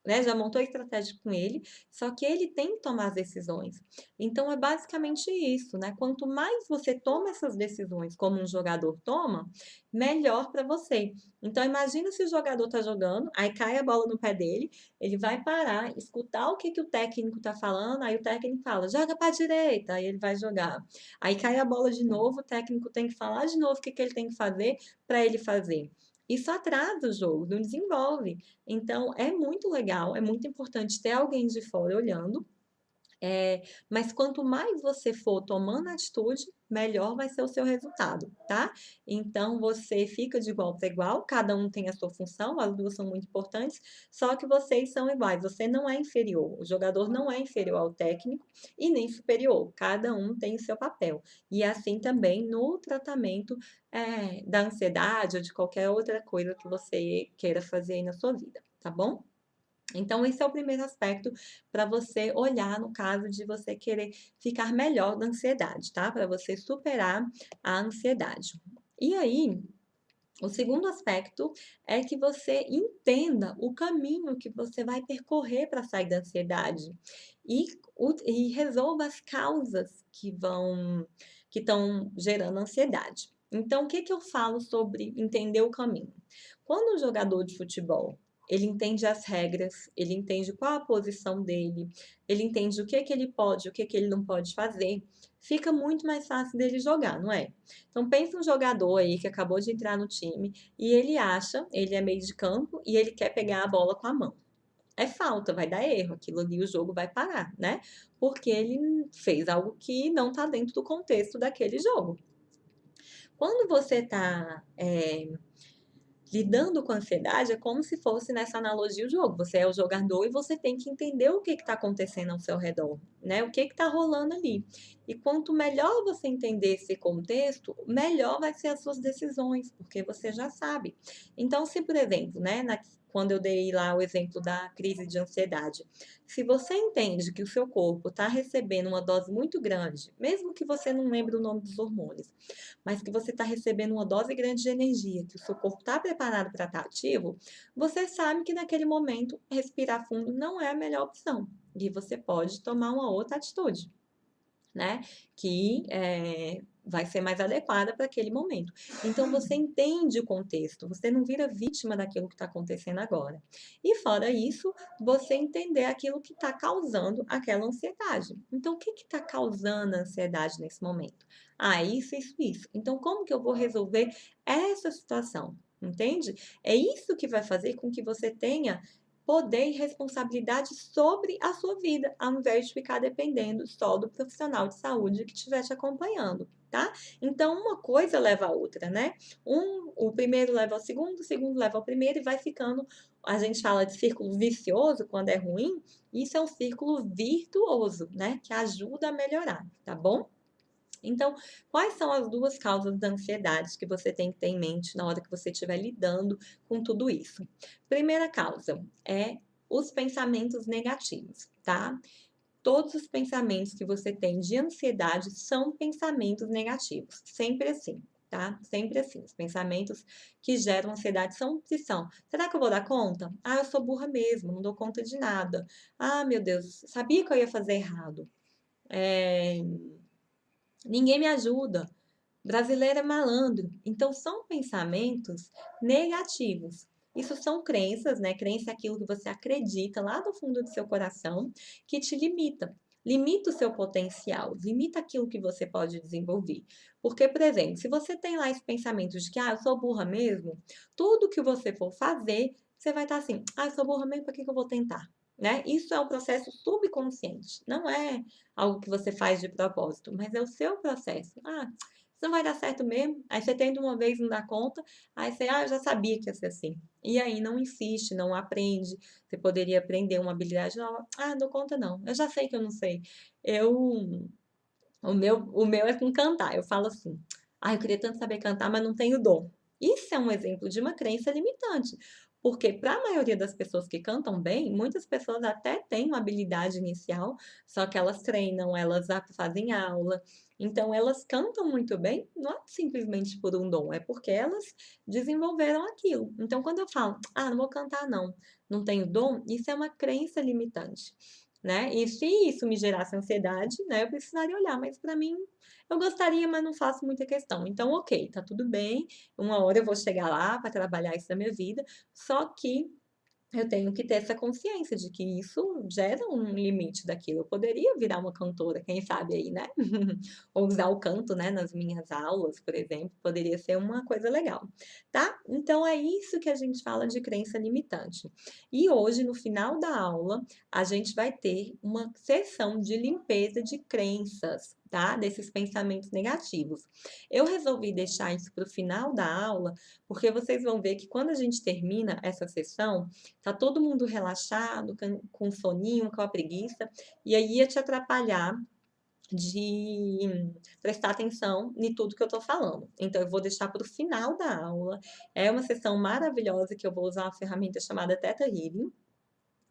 né? Já montou a estratégia com ele, só que ele tem que tomar as decisões. Então é basicamente isso, né? Quanto mais você toma essas decisões como um jogador toma, melhor para você. Então imagina se o jogador tá jogando, aí cai a bola no pé dele, ele vai parar, escutar o que que o técnico tá falando, aí o técnico fala: "Joga para a direita", aí ele vai jogar. Aí cai a bola de novo, o técnico tem que falar de novo o que que ele tem que fazer para ele fazer. Isso atrasa o jogo, não desenvolve. Então, é muito legal, é muito importante ter alguém de fora olhando, mas quanto mais você for tomando atitude, melhor vai ser o seu resultado, tá? Então, você fica de igual para igual, cada um tem a sua função, as duas são muito importantes, só que vocês são iguais, você não é inferior, o jogador não é inferior ao técnico e nem superior, cada um tem o seu papel. E assim também no tratamento, da ansiedade ou de qualquer outra coisa que você queira fazer aí na sua vida, tá bom? Então, esse é o primeiro aspecto para você olhar no caso de você querer ficar melhor da ansiedade, tá? Para você superar a ansiedade. E aí, o segundo aspecto é que você entenda o caminho que você vai percorrer para sair da ansiedade e, e resolva as causas que estão gerando ansiedade. Então, o que que eu falo sobre entender o caminho? Quando o jogador de futebol ele entende as regras, ele entende qual a posição dele, ele entende o que ele pode, o que ele não pode fazer, fica muito mais fácil dele jogar, não é? Então pensa um jogador aí que acabou de entrar no time e ele acha, ele é meio de campo e ele quer pegar a bola com a mão. É falta, vai dar erro, aquilo ali o jogo vai parar, né? Porque ele fez algo que não está dentro do contexto daquele jogo. Quando você está lidando com a ansiedade, é como se fosse nessa analogia o jogo. Você é o jogador e você tem que entender o que está acontecendo ao seu redor, né? O que está rolando ali. E quanto melhor você entender esse contexto, melhor vai ser as suas decisões, porque você já sabe. Então, se, por exemplo, né, quando eu dei lá o exemplo da crise de ansiedade, se você entende que o seu corpo está recebendo uma dose muito grande, mesmo que você não lembre o nome dos hormônios, mas que você está recebendo uma dose grande de energia, que o seu corpo está preparado para estar ativo, você sabe que naquele momento respirar fundo não é a melhor opção. E você pode tomar uma outra atitude, né? Que vai ser mais adequada para aquele momento. Então você entende o contexto, você não vira vítima daquilo que está acontecendo agora. E fora isso, você entender aquilo que está causando aquela ansiedade. Então, o que está causando a ansiedade nesse momento? Ah, isso, isso. Então, como que eu vou resolver essa situação? Entende? É isso que vai fazer com que você tenha poder e responsabilidade sobre a sua vida, ao invés de ficar dependendo só do profissional de saúde que estiver te acompanhando, tá? Então, uma coisa leva a outra, né? O primeiro leva ao segundo, o segundo leva ao primeiro e vai ficando. A gente fala de círculo vicioso quando é ruim, isso é um círculo virtuoso, né? Que ajuda a melhorar, tá bom? Então, quais são as duas causas da ansiedade que você tem que ter em mente na hora que você estiver lidando com tudo isso? Primeira causa é os pensamentos negativos, tá? Todos os pensamentos que você tem de ansiedade são pensamentos negativos, sempre assim, tá? Sempre assim. Os pensamentos que geram ansiedade são. Será que eu vou dar conta? Ah, eu sou burra mesmo, não dou conta de nada. Ah, meu Deus, sabia que eu ia fazer errado. É, ninguém me ajuda. Brasileiro é malandro. Então, são pensamentos negativos. Isso são crenças, né? Crença é aquilo que você acredita lá do fundo do seu coração que te limita. Limita o seu potencial, limita aquilo que você pode desenvolver. Porque, por exemplo, se você tem lá esse pensamento de que, eu sou burra mesmo, tudo que você for fazer, você vai estar assim, eu sou burra mesmo, para que eu vou tentar? Né? Isso é um processo subconsciente, não é algo que você faz de propósito, mas é o seu processo. Isso não vai dar certo mesmo. Aí você tenta uma vez, não dá conta, aí você, eu já sabia que ia ser assim. E aí não insiste, não aprende. Você poderia aprender uma habilidade nova. Não dou conta não. Eu já sei que eu não sei. Eu, o meu é com cantar. Eu falo assim, eu queria tanto saber cantar, mas não tenho dom. Isso é um exemplo de uma crença limitante. Porque para a maioria das pessoas que cantam bem, muitas pessoas até têm uma habilidade inicial, só que elas treinam, elas fazem aula. Então, elas cantam muito bem, não é simplesmente por um dom, é porque elas desenvolveram aquilo. Então, quando eu falo, não vou cantar não, não tenho dom, isso é uma crença limitante, né? E se isso me gerasse ansiedade, né, eu precisaria olhar, mas para mim eu gostaria, mas não faço muita questão. Então, ok, tá tudo bem. Uma hora eu vou chegar lá para trabalhar isso na minha vida, só que eu tenho que ter essa consciência de que isso gera um limite daquilo. Eu poderia virar uma cantora, quem sabe aí, né? Ou usar o canto, né, nas minhas aulas, por exemplo, poderia ser uma coisa legal, tá? Então é isso que a gente fala de crença limitante. E hoje, no final da aula, a gente vai ter uma sessão de limpeza de crenças, tá? Desses pensamentos negativos. Eu resolvi deixar isso para o final da aula, porque vocês vão ver que quando a gente termina essa sessão, tá todo mundo relaxado, com soninho, com a preguiça, e aí ia te atrapalhar de prestar atenção em tudo que eu tô falando. Então, eu vou deixar para o final da aula. É uma sessão maravilhosa que eu vou usar uma ferramenta chamada Theta Healing.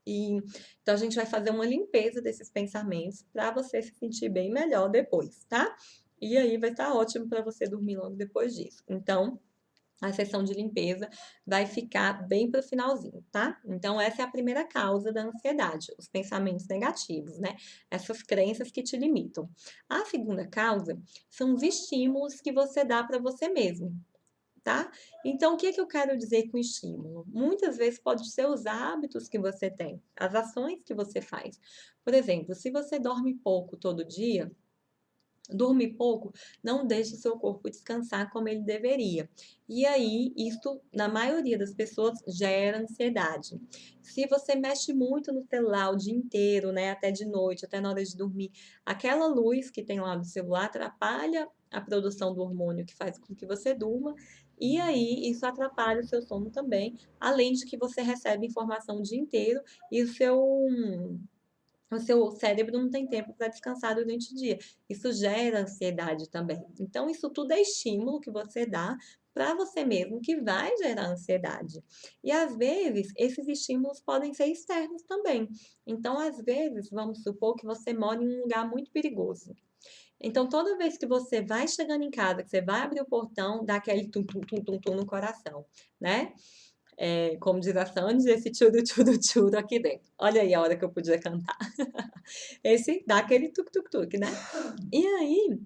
E, então, a gente vai fazer uma limpeza desses pensamentos para você se sentir bem melhor depois, tá? E aí vai estar ótimo para você dormir logo depois disso. Então, a sessão de limpeza vai ficar bem para o finalzinho, tá? Então, essa é a primeira causa da ansiedade, os pensamentos negativos, né? Essas crenças que te limitam. A segunda causa são os estímulos que você dá para você mesmo, tá? Então, o que é que eu quero dizer com estímulo? Muitas vezes pode ser os hábitos que você tem, as ações que você faz. Por exemplo, se você dorme pouco todo dia, dormir pouco não deixa o seu corpo descansar como ele deveria. E aí, isso, na maioria das pessoas, gera ansiedade. Se você mexe muito no celular o dia inteiro, né, até de noite, até na hora de dormir, aquela luz que tem lá do celular atrapalha a produção do hormônio que faz com que você durma, e aí isso atrapalha o seu sono também, além de que você recebe informação o dia inteiro e o seu cérebro não tem tempo para descansar durante o dia. Isso gera ansiedade também. Então, isso tudo é estímulo que você dá para você mesmo que vai gerar ansiedade. E às vezes, esses estímulos podem ser externos também. Então, às vezes, vamos supor que você mora em um lugar muito perigoso. Então, toda vez que você vai chegando em casa, que você vai abrir o portão, dá aquele tum-tum-tum-tum-tum no coração, né? Como diz a Sandy, esse tchuru-tchuru-tchuru aqui dentro. Olha aí a hora que eu podia cantar. Esse dá aquele tuk-tuk-tuk, né? E aí,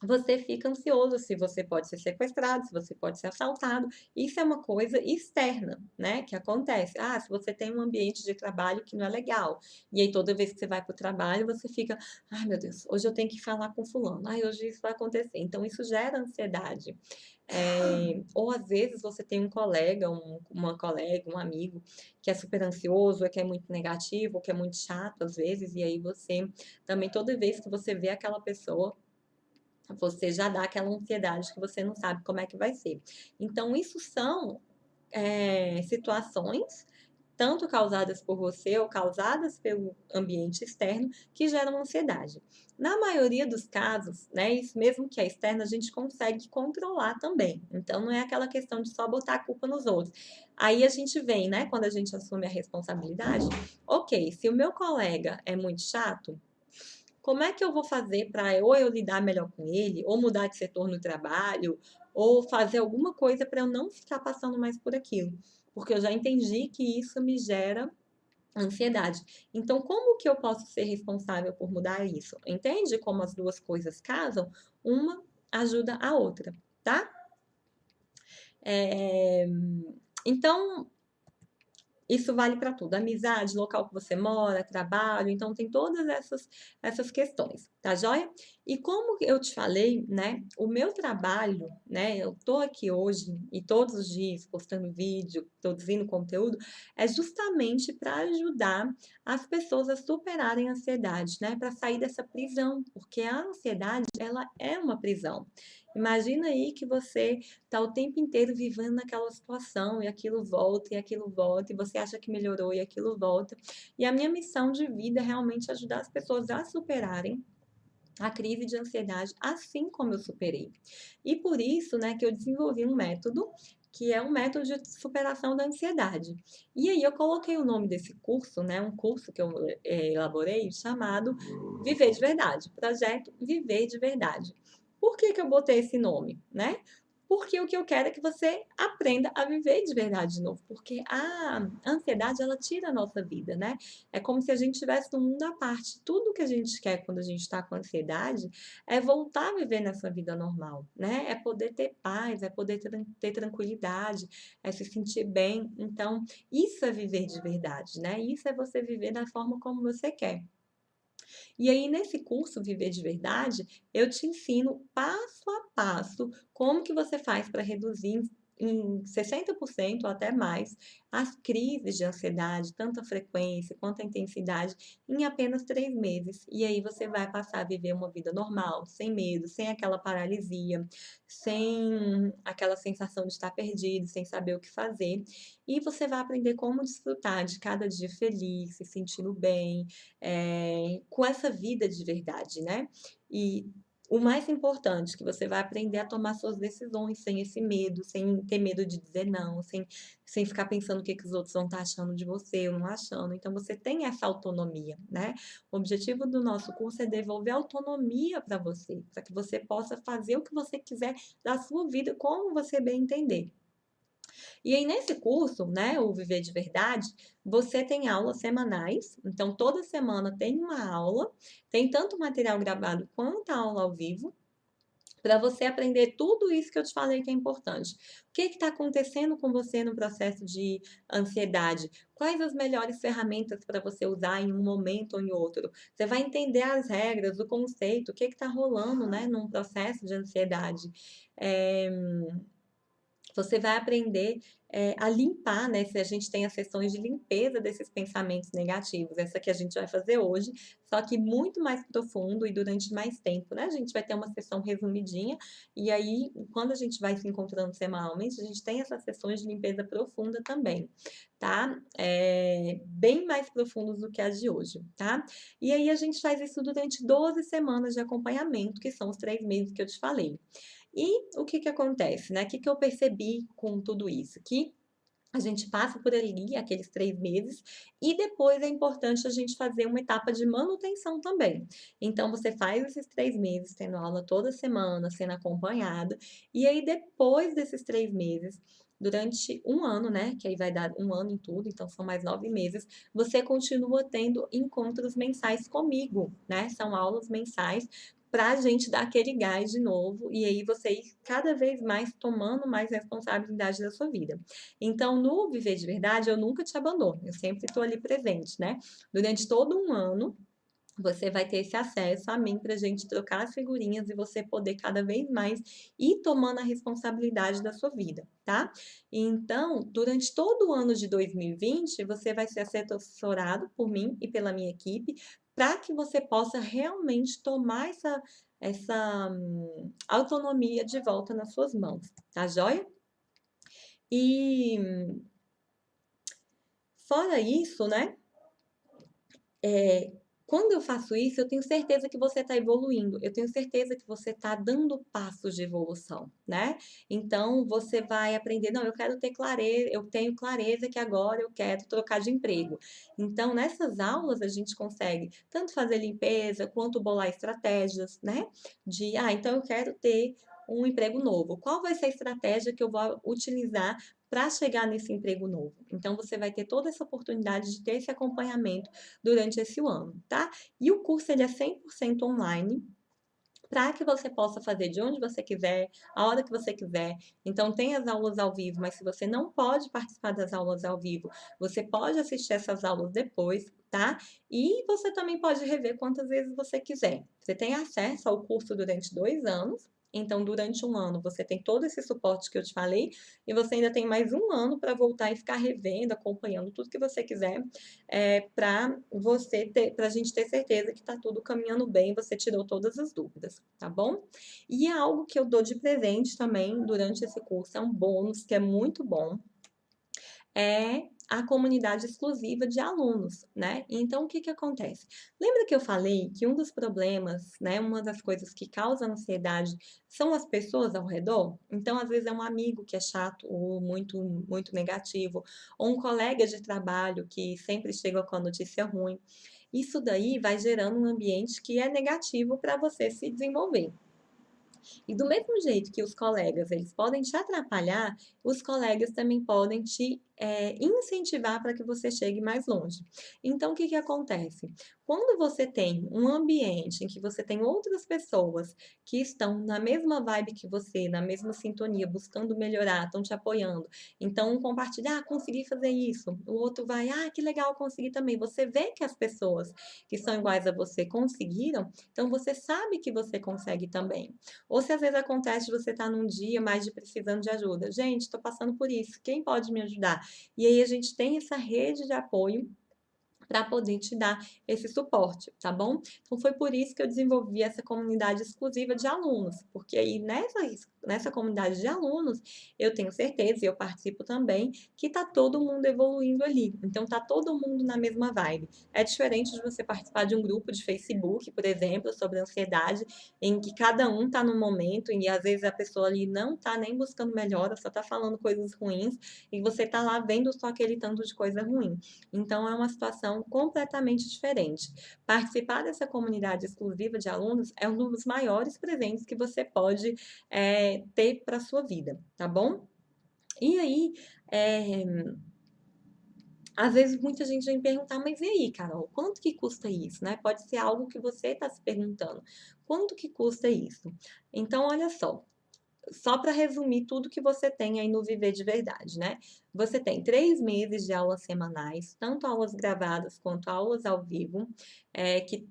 você fica ansioso se você pode ser sequestrado, se você pode ser assaltado. Isso é uma coisa externa, né? Que acontece. Se você tem um ambiente de trabalho que não é legal. E aí, toda vez que você vai para o trabalho, você fica, ai meu Deus, hoje eu tenho que falar com fulano. Hoje isso vai acontecer. Então, isso gera ansiedade. Ou às vezes você tem um colega, uma colega, um amigo que é super ansioso, ou que é muito negativo, ou que é muito chato às vezes, e aí você também, toda vez que você vê aquela pessoa, você já dá aquela ansiedade que você não sabe como é que vai ser. Então, isso são situações, tanto causadas por você ou causadas pelo ambiente externo, que geram ansiedade. Na maioria dos casos, né, isso mesmo que é externo, a gente consegue controlar também. Então, não é aquela questão de só botar a culpa nos outros. Aí a gente vem, né, quando a gente assume a responsabilidade, ok, se o meu colega é muito chato, como é que eu vou fazer para ou eu lidar melhor com ele, ou mudar de setor no trabalho, ou fazer alguma coisa para eu não ficar passando mais por aquilo? Porque eu já entendi que isso me gera ansiedade. Então, como que eu posso ser responsável por mudar isso? Entende como as duas coisas casam? Uma ajuda a outra, tá? É, Então, isso vale para tudo, amizade, local que você mora, trabalho, então tem todas essas questões, tá joia? E como eu te falei, né, o meu trabalho, né, eu tô aqui hoje e todos os dias postando vídeo, produzindo conteúdo, é justamente para ajudar as pessoas a superarem a ansiedade, né, para sair dessa prisão, porque a ansiedade, ela é uma prisão. Imagina aí que você tá o tempo inteiro vivendo naquela situação e aquilo volta, e você acha que melhorou e aquilo volta. E a minha missão de vida é realmente ajudar as pessoas a superarem a crise de ansiedade, assim como eu superei. E por isso, né, que eu desenvolvi um método que é um método de superação da ansiedade. E aí eu coloquei o nome desse curso, né, um curso que eu elaborei chamado Viver de Verdade, Projeto Viver de Verdade. Por que que eu botei esse nome, né? Porque o que eu quero é que você aprenda a viver de verdade de novo, porque a ansiedade ela tira a nossa vida, né? É como se a gente estivesse num mundo à parte. Tudo que a gente quer quando a gente está com ansiedade é voltar a viver nessa vida normal, né? É poder ter paz, é poder ter tranquilidade, é se sentir bem. Então, isso é viver de verdade, né? Isso é você viver da forma como você quer. E aí, nesse curso Viver de Verdade, eu te ensino passo a passo como que você faz para reduzir em 60% ou até mais as crises de ansiedade, tanto a frequência quanto a intensidade, em apenas 3 meses. E aí você vai passar a viver uma vida normal, sem medo, sem aquela paralisia, sem aquela sensação de estar perdido, sem saber o que fazer. E você vai aprender como desfrutar de cada dia feliz, se sentindo bem, com essa vida de verdade, né? E o mais importante, que você vai aprender a tomar suas decisões sem esse medo, sem ter medo de dizer não, sem ficar pensando o que, que os outros vão estar achando de você ou não achando. Então, você tem essa autonomia, né? O objetivo do nosso curso é devolver autonomia para você, para que você possa fazer o que você quiser da sua vida, como você bem entender. E aí, nesse curso, né, o Viver de Verdade, você tem aulas semanais. Então, toda semana tem uma aula, tem tanto material gravado quanto a aula ao vivo, para você aprender tudo isso que eu te falei que é importante. O que está acontecendo com você no processo de ansiedade? Quais as melhores ferramentas para você usar em um momento ou em outro? Você vai entender as regras, o conceito, o que está rolando, né, num processo de ansiedade. É, Você vai aprender a limpar, né? Se a gente tem as sessões de limpeza desses pensamentos negativos, essa que a gente vai fazer hoje, só que muito mais profundo e durante mais tempo, né? A gente vai ter uma sessão resumidinha, e aí, quando a gente vai se encontrando semanalmente, a gente tem essas sessões de limpeza profunda também, tá? Bem mais profundos do que as de hoje, tá? E aí, a gente faz isso durante 12 semanas de acompanhamento, que são os 3 meses que eu te falei. E o que que acontece, né? O que que eu percebi com tudo isso? Que a gente passa por ali aqueles 3 meses e depois é importante a gente fazer uma etapa de manutenção também. Então, você faz esses 3 meses tendo aula toda semana, sendo acompanhada, e aí depois desses 3 meses, durante um ano, né? Que aí vai dar um ano em tudo, então são mais 9 meses, você continua tendo encontros mensais comigo, né? São aulas mensais para a gente dar aquele gás de novo e aí você ir cada vez mais tomando mais responsabilidade da sua vida. Então, no Viver de Verdade, eu nunca te abandono, eu sempre estou ali presente, né? Durante todo um ano, você vai ter esse acesso a mim para a gente trocar as figurinhas e você poder cada vez mais ir tomando a responsabilidade da sua vida, tá? Então, durante todo o ano de 2020, você vai ser assessorado por mim e pela minha equipe para que você possa realmente tomar autonomia de volta nas suas mãos, tá joia? E fora isso, né? É, quando eu faço isso, eu tenho certeza que você está evoluindo, eu tenho certeza que você está dando passos de evolução, né? Então você vai aprender, não, eu quero ter clareza, eu tenho clareza que agora eu quero trocar de emprego. Então, nessas aulas a gente consegue tanto fazer limpeza quanto bolar estratégias, né? Então eu quero ter um emprego novo. Qual vai ser a estratégia que eu vou utilizar para chegar nesse emprego novo? Então você vai ter toda essa oportunidade de ter esse acompanhamento durante esse ano, tá? E o curso ele é 100% online, para que você possa fazer de onde você quiser, a hora que você quiser. Então, tem as aulas ao vivo, mas se você não pode participar das aulas ao vivo, você pode assistir essas aulas depois, tá? E você também pode rever quantas vezes você quiser. Você tem acesso ao curso durante 2 anos. Então, durante um ano, você tem todo esse suporte que eu te falei, e você ainda tem mais um ano para voltar e ficar revendo, acompanhando tudo que você quiser, para a gente ter certeza que está tudo caminhando bem, você tirou todas as dúvidas, tá bom? E é algo que eu dou de presente também durante esse curso, é um bônus que é muito bom, é a comunidade exclusiva de alunos, né? Então, o que que acontece? Lembra que eu falei que um dos problemas, né, uma das coisas que causa ansiedade são as pessoas ao redor? Então, às vezes é um amigo que é chato ou muito negativo, ou um colega de trabalho que sempre chega com a notícia ruim. Isso daí vai gerando um ambiente que é negativo para você se desenvolver. E do mesmo jeito que os colegas eles podem te atrapalhar, os colegas também podem te incentivar para que você chegue mais longe. Então, o que que acontece? Quando você tem um ambiente em que você tem outras pessoas que estão na mesma vibe que você, na mesma sintonia, buscando melhorar, estão te apoiando, então um compartilha, consegui fazer isso, o outro vai, que legal, consegui também. Você vê que as pessoas que são iguais a você conseguiram, então você sabe que você consegue também. Ou se às vezes acontece de você estar num dia mais de precisando de ajuda. Gente, estou passando por isso, quem pode me ajudar? E aí a gente tem essa rede de apoio para poder te dar esse suporte, tá bom? Então foi por isso que eu desenvolvi essa comunidade exclusiva de alunos, porque aí nessa comunidade de alunos eu tenho certeza, e eu participo também, que tá todo mundo evoluindo ali. Então tá todo mundo na mesma vibe. É diferente de você participar de um grupo de Facebook, por exemplo, sobre ansiedade, em que cada um tá no momento e às vezes a pessoa ali não tá nem buscando melhora, só tá falando coisas ruins e você tá lá vendo só aquele tanto de coisa ruim. Então, é uma situação completamente diferente. Participar dessa comunidade exclusiva de alunos é um dos maiores presentes que você pode ter para a sua vida, tá bom? E aí, é, às vezes muita gente vem perguntar, mas e aí, Carol, quanto que custa isso, né? Pode ser algo que você está se perguntando. Quanto que custa isso? Então, olha só para resumir tudo que você tem aí no Viver de Verdade, né? Você tem 3 meses de aulas semanais, tanto aulas gravadas quanto aulas ao vivo, que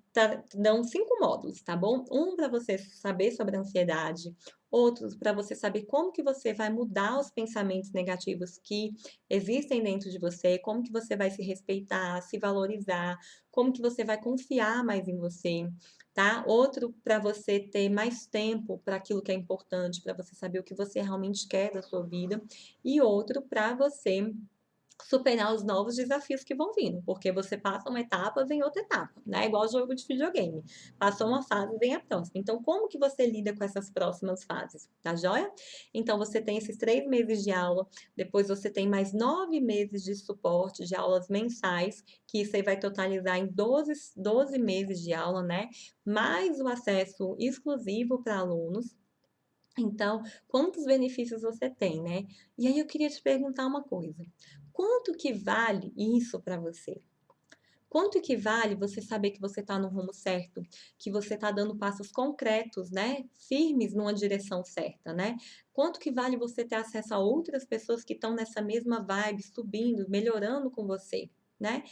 dão 5 módulos, tá bom? Um para você saber sobre a ansiedade, outros para você saber como que você vai mudar os pensamentos negativos que existem dentro de você, como que você vai se respeitar, se valorizar, como que você vai confiar mais em você, tá? Outro para você ter mais tempo para aquilo que é importante, para você saber o que você realmente quer da sua vida, e outro para você superar os novos desafios que vão vindo, porque você passa uma etapa, vem outra etapa, né? Igual jogo de videogame. Passou uma fase, vem a próxima. Então, como que você lida com essas próximas fases? Tá joia? Então, você tem esses 3 meses de aula, depois você tem mais 9 meses de suporte, de aulas mensais, que isso aí vai totalizar em 12 meses de aula, né? Mais o acesso exclusivo para alunos. Então, quantos benefícios você tem, né? E aí eu queria te perguntar uma coisa: quanto que vale isso para você? Quanto que vale você saber que você está no rumo certo, que você está dando passos concretos, né? Firmes numa direção certa, né? Quanto que vale você ter acesso a outras pessoas que estão nessa mesma vibe, subindo, melhorando com você, né?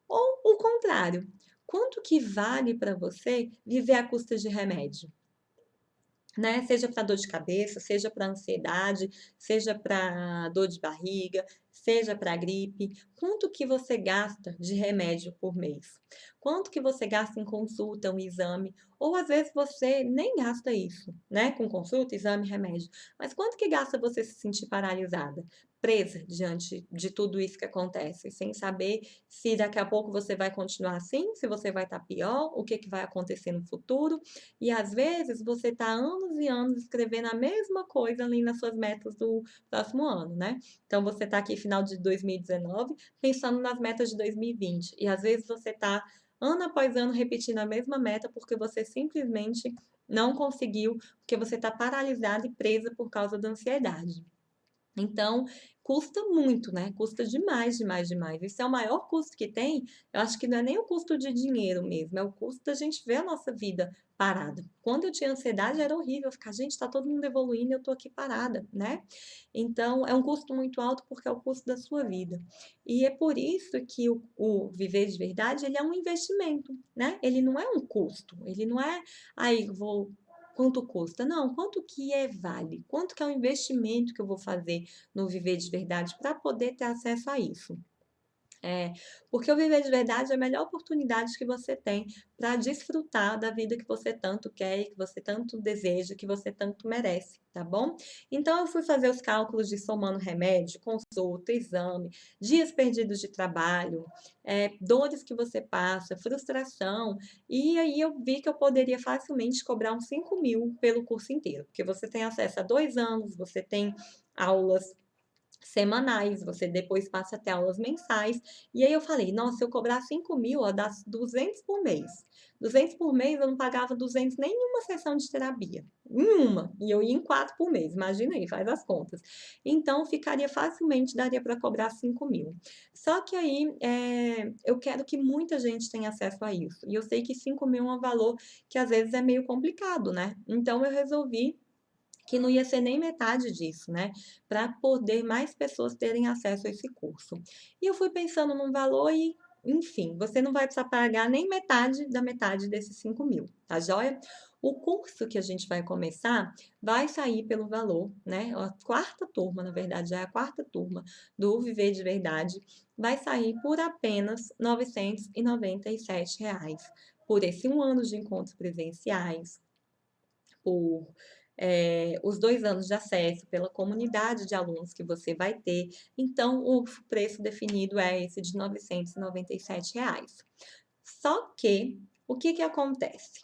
Ou o contrário, quanto que vale para você viver à custa de remédio? Né? Seja para dor de cabeça, seja para ansiedade, seja para dor de barriga, seja para gripe, quanto que você gasta de remédio por mês? Quanto que você gasta em consulta, um exame? Ou às vezes você nem gasta isso, né, com consulta, exame, remédio. Mas quanto que gasta você se sentir paralisada, presa diante de tudo isso que acontece, sem saber se daqui a pouco você vai continuar assim, se você vai estar pior, o que que vai acontecer no futuro? E às vezes você está anos e anos escrevendo a mesma coisa ali nas suas metas do próximo ano, né? Então você está aqui final de 2019 pensando nas metas de 2020 e às vezes você está ano após ano repetindo a mesma meta porque você simplesmente não conseguiu, porque você está paralisada e presa por causa da ansiedade. Então, custa muito, né? Custa demais, demais, demais. Esse é o maior custo que tem. Eu acho que não é nem o custo de dinheiro mesmo, é o custo da gente ver a nossa vida parada. Quando eu tinha ansiedade era horrível ficar, gente, tá todo mundo evoluindo, eu tô aqui parada, né? Então, é um custo muito alto porque é o custo da sua vida. E é por isso que o viver de verdade, ele é um investimento, né? Ele não é um custo, ele não é, aí vou quanto custa? Não, quanto que vale? Quanto que é o investimento que eu vou fazer no viver de verdade para poder ter acesso a isso? É, porque o viver de verdade é a melhor oportunidade que você tem para desfrutar da vida que você tanto quer e que você tanto deseja, que você tanto merece, tá bom? Então eu fui fazer os cálculos de somando remédio, consulta, exame, dias perdidos de trabalho, dores que você passa, frustração, e aí eu vi que eu poderia facilmente cobrar uns 5.000 pelo curso inteiro, porque você tem acesso a 2 anos, você tem aulas semanais, você depois passa a ter aulas mensais. E aí eu falei, nossa, se eu cobrar 5.000, ó, dá 200 por mês. 200 por mês, eu não pagava 200 nem em uma sessão de terapia. Em uma. E eu ia em 4 por mês. Imagina aí, faz as contas. Então, ficaria facilmente, daria para cobrar 5.000. Só que aí, eu quero que muita gente tenha acesso a isso. E eu sei que 5.000 é um valor que às vezes é meio complicado, né? Então, eu resolvi que não ia ser nem metade disso, né? Para poder mais pessoas terem acesso a esse curso. E eu fui pensando num valor e, enfim, você não vai precisar pagar nem metade da metade desses 5.000, tá joia? O curso que a gente vai começar vai sair pelo valor, né? A quarta turma, na verdade, já é a quarta turma do Viver de Verdade, vai sair por apenas R$ 997, por esse 1 ano de encontros presenciais, por os 2 anos de acesso, pela comunidade de alunos que você vai ter. Então, o preço definido é esse de R$ 997. Só que, o que que acontece?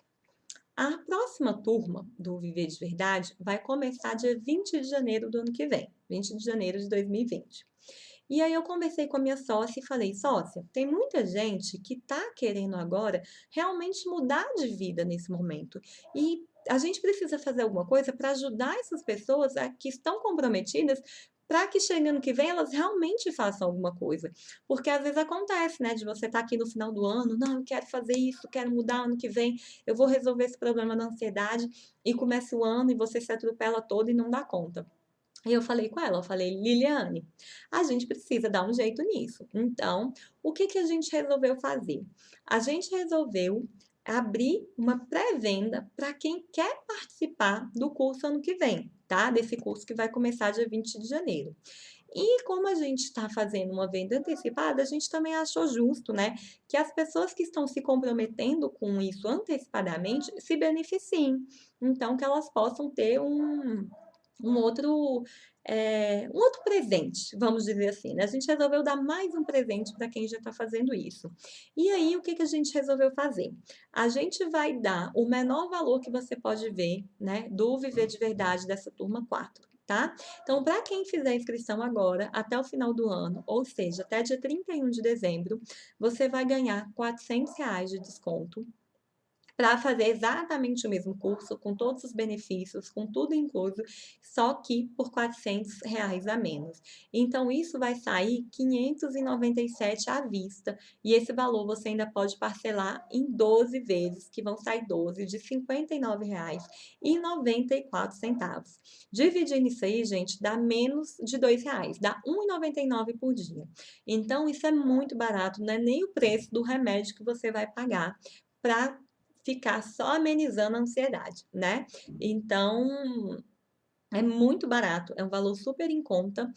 A próxima turma do Viver de Verdade vai começar dia 20 de janeiro do ano que vem, 20 de janeiro de 2020. E aí eu conversei com a minha sócia e falei, sócia, tem muita gente que está querendo agora realmente mudar de vida nesse momento. E a gente precisa fazer alguma coisa para ajudar essas pessoas que estão comprometidas para que chegue ano que vem elas realmente façam alguma coisa. Porque às vezes acontece, né, de você estar aqui no final do ano, não, eu quero fazer isso, quero mudar ano que vem, eu vou resolver esse problema da ansiedade, e começa o ano e você se atropela todo e não dá conta. E eu falei com ela, eu falei, Liliane, a gente precisa dar um jeito nisso. Então, o que que a gente resolveu fazer? A gente resolveu abrir uma pré-venda para quem quer participar do curso ano que vem, tá? Desse curso que vai começar dia 20 de janeiro. E como a gente está fazendo uma venda antecipada, a gente também achou justo, né, que as pessoas que estão se comprometendo com isso antecipadamente se beneficiem. Então, que elas possam ter um outro, um outro presente, vamos dizer assim, né? A gente resolveu dar mais um presente para quem já está fazendo isso. E aí, o que que a gente resolveu fazer? A gente vai dar o menor valor que você pode ver, né, do Viver de Verdade dessa turma 4. Tá? Então, para quem fizer a inscrição agora, até o final do ano, ou seja, até dia 31 de dezembro, você vai ganhar R$ 400 de desconto para fazer exatamente o mesmo curso, com todos os benefícios, com tudo incluso, só que por R$ 400 a menos. Então, isso vai sair 597 à vista, e esse valor você ainda pode parcelar em 12 vezes, que vão sair 12 de R$ 59,94. Dividindo isso aí, gente, dá menos de R$ 2, dá R$ 1,99 por dia. Então, isso é muito barato, não é nem o preço do remédio que você vai pagar para ficar só amenizando a ansiedade, né? Então, é muito barato, é um valor super em conta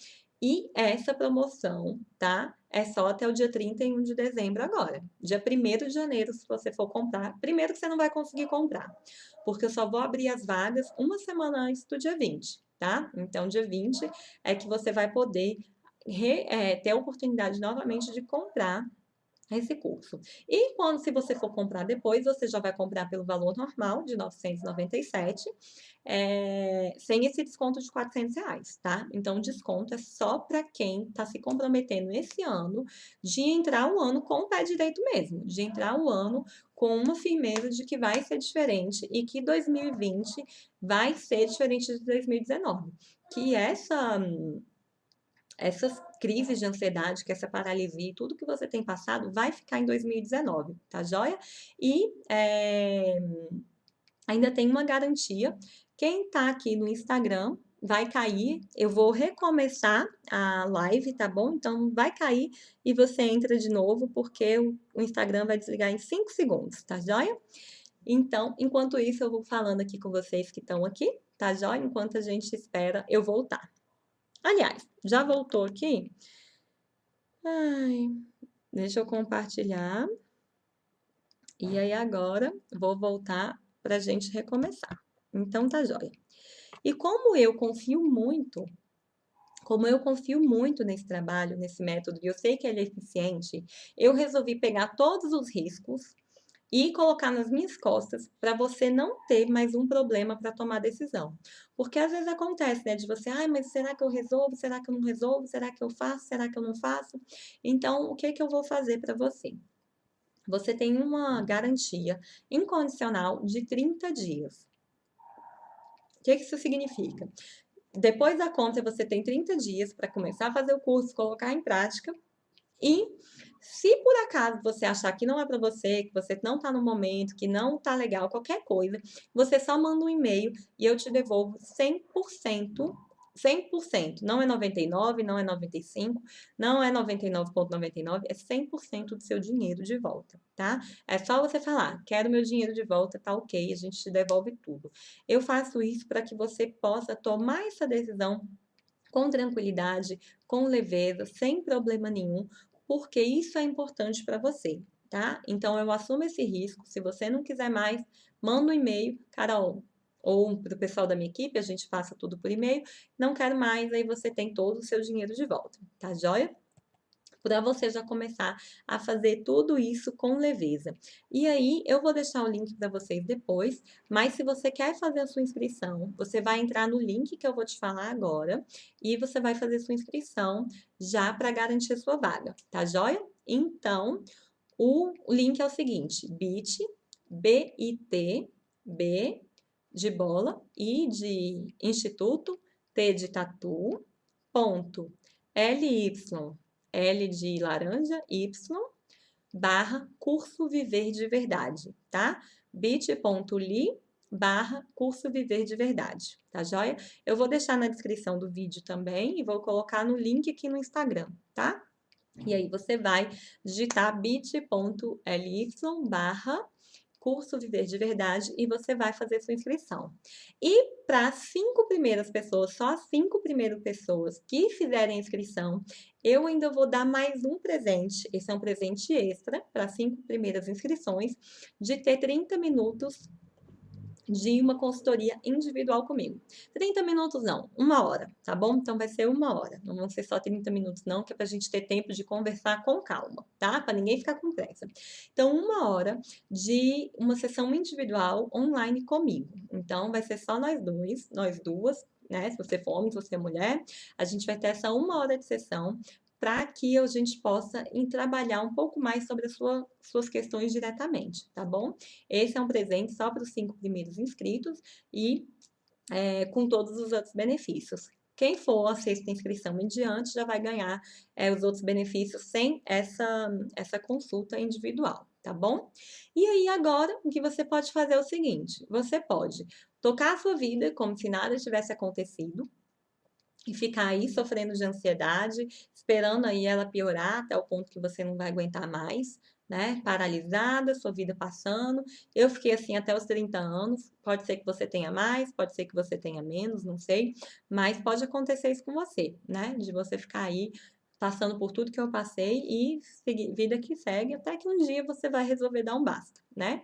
E essa promoção, tá? É só até o dia 31 de dezembro agora. Dia 1º de janeiro, se você for comprar. Primeiro que você não vai conseguir comprar, porque eu só vou abrir as vagas uma semana antes do dia 20, tá? Então, dia 20 é que você vai poder ter a oportunidade novamente de comprar esse curso. E quando, se você for comprar depois, você já vai comprar pelo valor normal de 997, sem esse desconto de R$ 400, tá? Então, o desconto é só para quem está se comprometendo esse ano de entrar o ano com o pé direito mesmo, de entrar o ano com uma firmeza de que vai ser diferente e que 2020 vai ser diferente de 2019. Que essas crises de ansiedade, que essa paralisia, tudo que você tem passado, vai ficar em 2019, tá joia? E ainda tem uma garantia. Quem tá aqui no Instagram vai cair. Eu vou recomeçar a live, tá bom? Então vai cair e você entra de novo, porque o Instagram vai desligar em 5 segundos, tá joia? Então, enquanto isso, eu vou falando aqui com vocês que estão aqui, tá joia? Enquanto a gente espera eu voltar. Aliás, já voltou aqui? Ai, deixa eu compartilhar. E aí agora vou voltar para a gente recomeçar. Então tá jóia. E como eu confio muito nesse trabalho, nesse método, e eu sei que ele é eficiente, eu resolvi pegar todos os riscos e colocar nas minhas costas para você não ter mais um problema para tomar decisão. Porque às vezes acontece, né, de você, ai, mas será que eu resolvo? Será que eu não resolvo? Será que eu faço? Será que eu não faço? Então, o que que eu vou fazer para você? Você tem uma garantia incondicional de 30 dias. O que que isso significa? Depois da compra, você tem 30 dias para começar a fazer o curso, colocar em prática. E se por acaso você achar que não é para você, que você não está no momento, que não está legal, qualquer coisa, você só manda um e-mail e eu te devolvo 100%. 100%, não é 99, não é 95, não é 99,99, é 100% do seu dinheiro de volta, tá? É só você falar, quero meu dinheiro de volta, tá ok, a gente te devolve tudo. Eu faço isso para que você possa tomar essa decisão com tranquilidade, com leveza, sem problema nenhum, porque isso é importante para você, tá? Então eu assumo esse risco. Se você não quiser mais, manda um e-mail, Carol, ou para o pessoal da minha equipe, a gente passa tudo por e-mail. Não quero mais, aí você tem todo o seu dinheiro de volta, tá joia? Para você já começar a fazer tudo isso com leveza. E aí, eu vou deixar o link para vocês depois, mas se você quer fazer a sua inscrição, você vai entrar no link que eu vou te falar agora e você vai fazer sua inscrição já para garantir a sua vaga, tá joia? Então, o link é o seguinte: bit.b de bola, I de instituto, T de tatu, ponto, ly, L de laranja, Y, barra curso Viver de Verdade, tá? bit.ly barra curso Viver de Verdade, tá joia? Eu vou deixar na descrição do vídeo também e vou colocar no link aqui no Instagram, tá? E aí você vai digitar bit.ly barra curso Viver de Verdade e você vai fazer sua inscrição. E para as 5 primeiras pessoas, só as 5 primeiras pessoas que fizerem a inscrição, eu ainda vou dar mais um presente. Esse é um presente extra para as 5 primeiras inscrições, de ter 30 minutos de uma consultoria individual comigo. 30 minutos não, 1 hora, tá bom? Então vai ser 1 hora, não vão ser só 30 minutos não, que é pra gente ter tempo de conversar com calma, tá? Para ninguém ficar com pressa. Então 1 hora de uma sessão individual online comigo. Então vai ser só nós dois, nós duas, né? Se você for homem, se você é mulher, a gente vai ter essa 1 hora de sessão para que a gente possa trabalhar um pouco mais sobre as suas questões diretamente, tá bom? Esse é um presente só para os 5 primeiros inscritos e com todos os outros benefícios. Quem for a sexta inscrição em diante já vai ganhar os outros benefícios sem essa consulta individual, tá bom? E aí agora o que você pode fazer é o seguinte: você pode tocar a sua vida como se nada tivesse acontecido e ficar aí sofrendo de ansiedade, esperando aí ela piorar até o ponto que você não vai aguentar mais, né? Paralisada, sua vida passando. Eu fiquei assim até os 30 anos. Pode ser que você tenha mais, pode ser que você tenha menos, não sei. Mas pode acontecer isso com você, né? De você ficar aí passando por tudo que eu passei e vida que segue, até que um dia você vai resolver dar um basta, né?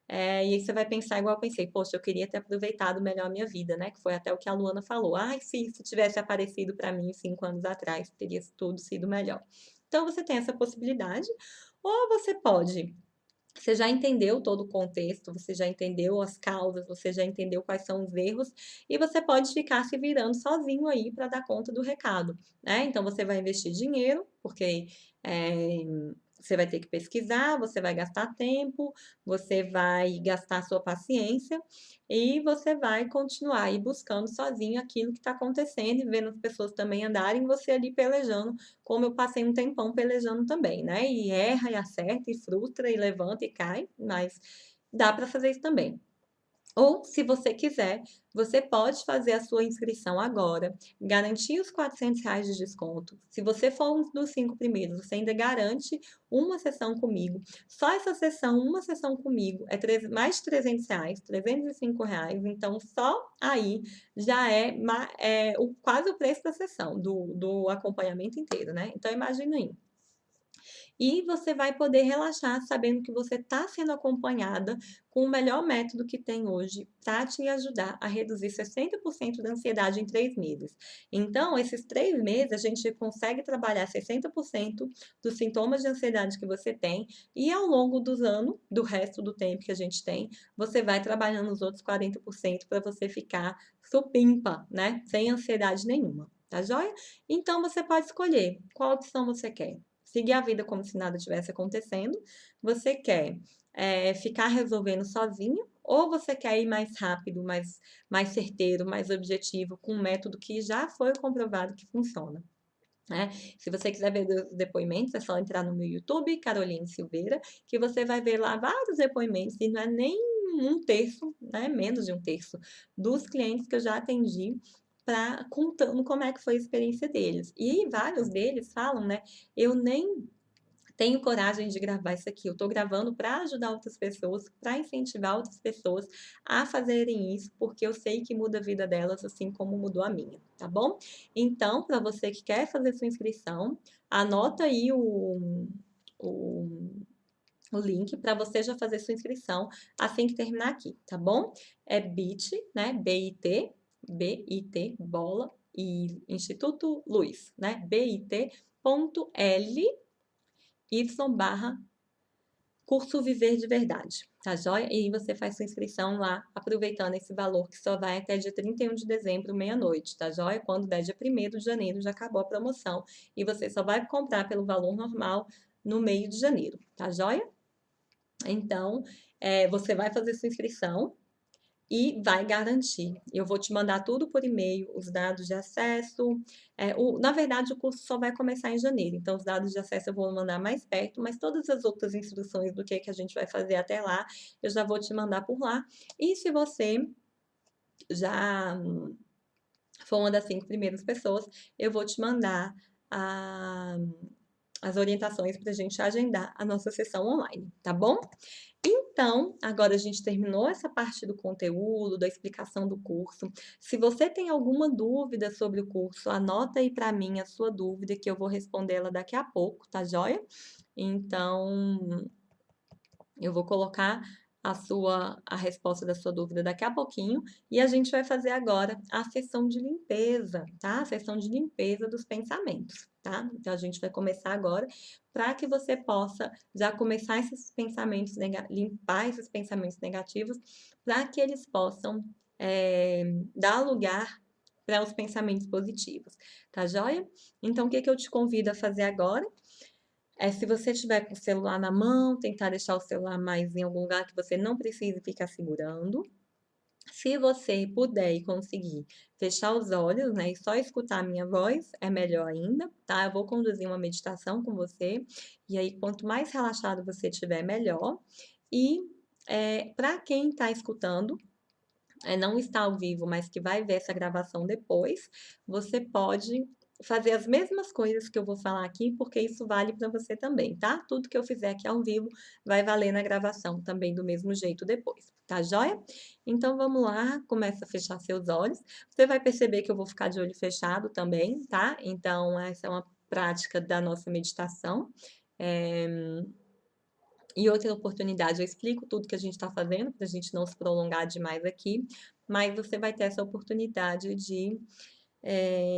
E aí você vai pensar igual eu pensei, poxa, eu queria ter aproveitado melhor a minha vida, né? Que foi até o que a Luana falou. Ai, se isso tivesse aparecido para mim 5 anos atrás, teria tudo sido melhor. Então você tem essa possibilidade, ou você pode. Você já entendeu todo o contexto, você já entendeu as causas, você já entendeu quais são os erros, e você pode ficar se virando sozinho aí para dar conta do recado, né? Então você vai investir dinheiro, porque eh, você vai ter que pesquisar, você vai gastar tempo, você vai gastar sua paciência e você vai continuar aí buscando sozinho aquilo que está acontecendo e vendo as pessoas também andarem, você ali pelejando, como eu passei um tempão pelejando também, né? E erra, e acerta, e frustra, e levanta e cai, mas dá para fazer isso também. Ou, se você quiser, você pode fazer a sua inscrição agora, garantir os R$ 400 de desconto. Se você for um dos 5 primeiros, você ainda garante uma sessão comigo. Só essa sessão, uma sessão comigo, é mais de R$ 300, R$ 305. Então, só aí já é quase o preço da sessão, do acompanhamento inteiro, né? Então, imagina aí. E você vai poder relaxar sabendo que você está sendo acompanhada com o melhor método que tem hoje para te ajudar a reduzir 60% da ansiedade em 3 meses. Então, esses 3 meses, a gente consegue trabalhar 60% dos sintomas de ansiedade que você tem, e ao longo dos anos, do resto do tempo que a gente tem, você vai trabalhando os outros 40% para você ficar supimpa, né? Sem ansiedade nenhuma. Tá joia? Então, você pode escolher qual opção você quer. Seguir a vida como se nada tivesse acontecendo. Você quer ficar resolvendo sozinho, ou você quer ir mais rápido, mais certeiro, mais objetivo, com um método que já foi comprovado que funciona, né? Se você quiser ver os depoimentos, é só entrar no meu YouTube, Caroline Silveira, que você vai ver lá vários depoimentos, e não é nem um terço, né? Menos de um terço dos clientes que eu já atendi, contando como é que foi a experiência deles. E vários deles falam, né? Eu nem tenho coragem de gravar isso aqui. Eu estou gravando para ajudar outras pessoas, para incentivar outras pessoas a fazerem isso, porque eu sei que muda a vida delas, assim como mudou a minha, tá bom? Então, para você que quer fazer sua inscrição, anota aí o, o link para você já fazer sua inscrição assim que terminar aqui, tá bom? É bit, né? BIT, bola e Instituto Luiz, né? bit.ly y curso Viver de Verdade, tá joia? E aí você faz sua inscrição lá, aproveitando esse valor que só vai até dia 31 de dezembro, meia-noite, tá joia? Quando der dia 1º de janeiro já acabou a promoção e você só vai comprar pelo valor normal no meio de janeiro, tá joia? Então, você vai fazer sua inscrição e vai garantir. Eu vou te mandar tudo por e-mail, os dados de acesso. Na verdade, o curso só vai começar em janeiro, então os dados de acesso eu vou mandar mais perto, mas todas as outras instruções do que a gente vai fazer até lá, eu já vou te mandar por lá. E se você já for uma das 5 primeiras pessoas, eu vou te mandar as orientações para a gente agendar a nossa sessão online, tá bom? Então, agora a gente terminou essa parte do conteúdo, da explicação do curso. Se você tem alguma dúvida sobre o curso, anota aí para mim a sua dúvida, que eu vou responder ela daqui a pouco, tá joia? Então, eu vou colocar a resposta da sua dúvida daqui a pouquinho, e a gente vai fazer agora a sessão de limpeza, tá? A sessão de limpeza dos pensamentos, tá? Então a gente vai começar agora para que você possa já começar esses pensamentos limpar esses pensamentos negativos, para que eles possam dar lugar para os pensamentos positivos, tá joia? Então o que que eu te convido a fazer agora? Se você tiver com o celular na mão, tentar deixar o celular mais em algum lugar que você não precise ficar segurando. Se você puder e conseguir fechar os olhos, né, e só escutar a minha voz, é melhor ainda, tá? Eu vou conduzir uma meditação com você, e aí quanto mais relaxado você estiver, melhor. E para quem está escutando, não está ao vivo, mas que vai ver essa gravação depois, você pode fazer as mesmas coisas que eu vou falar aqui, porque isso vale para você também, tá? Tudo que eu fizer aqui ao vivo vai valer na gravação também do mesmo jeito depois, tá joia? Então vamos lá, começa a fechar seus olhos. Você vai perceber que eu vou ficar de olho fechado também, tá? Então essa é uma prática da nossa meditação. E outra oportunidade, eu explico tudo que a gente está fazendo, para a gente não se prolongar demais aqui, mas você vai ter essa oportunidade de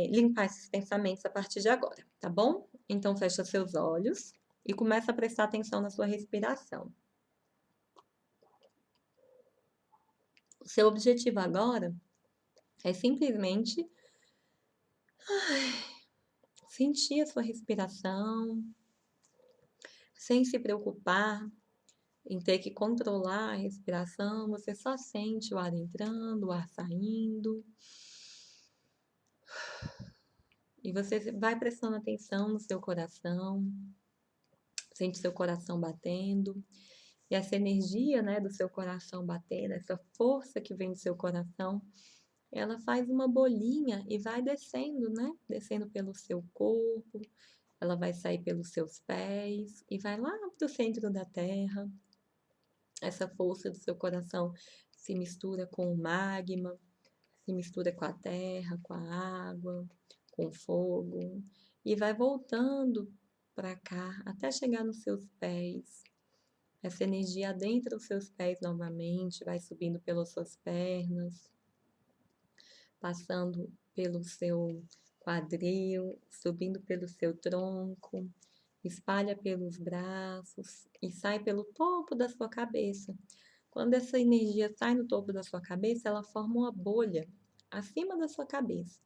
limpar esses pensamentos a partir de agora, tá bom? Então, fecha seus olhos e começa a prestar atenção na sua respiração. O seu objetivo agora é simplesmente sentir a sua respiração, sem se preocupar em ter que controlar a respiração, você só sente o ar entrando, o ar saindo. E você vai prestando atenção no seu coração, sente seu coração batendo. E essa energia, né, do seu coração batendo, essa força que vem do seu coração, ela faz uma bolinha e vai descendo, né? Descendo pelo seu corpo, ela vai sair pelos seus pés e vai lá para o centro da terra. Essa força do seu coração se mistura com o magma, se mistura com a terra, com a água, com o fogo e vai voltando para cá até chegar nos seus pés. Essa energia adentra os seus pés novamente, vai subindo pelas suas pernas, passando pelo seu quadril, subindo pelo seu tronco, espalha pelos braços e sai pelo topo da sua cabeça. Quando essa energia sai no topo da sua cabeça, ela forma uma bolha acima da sua cabeça.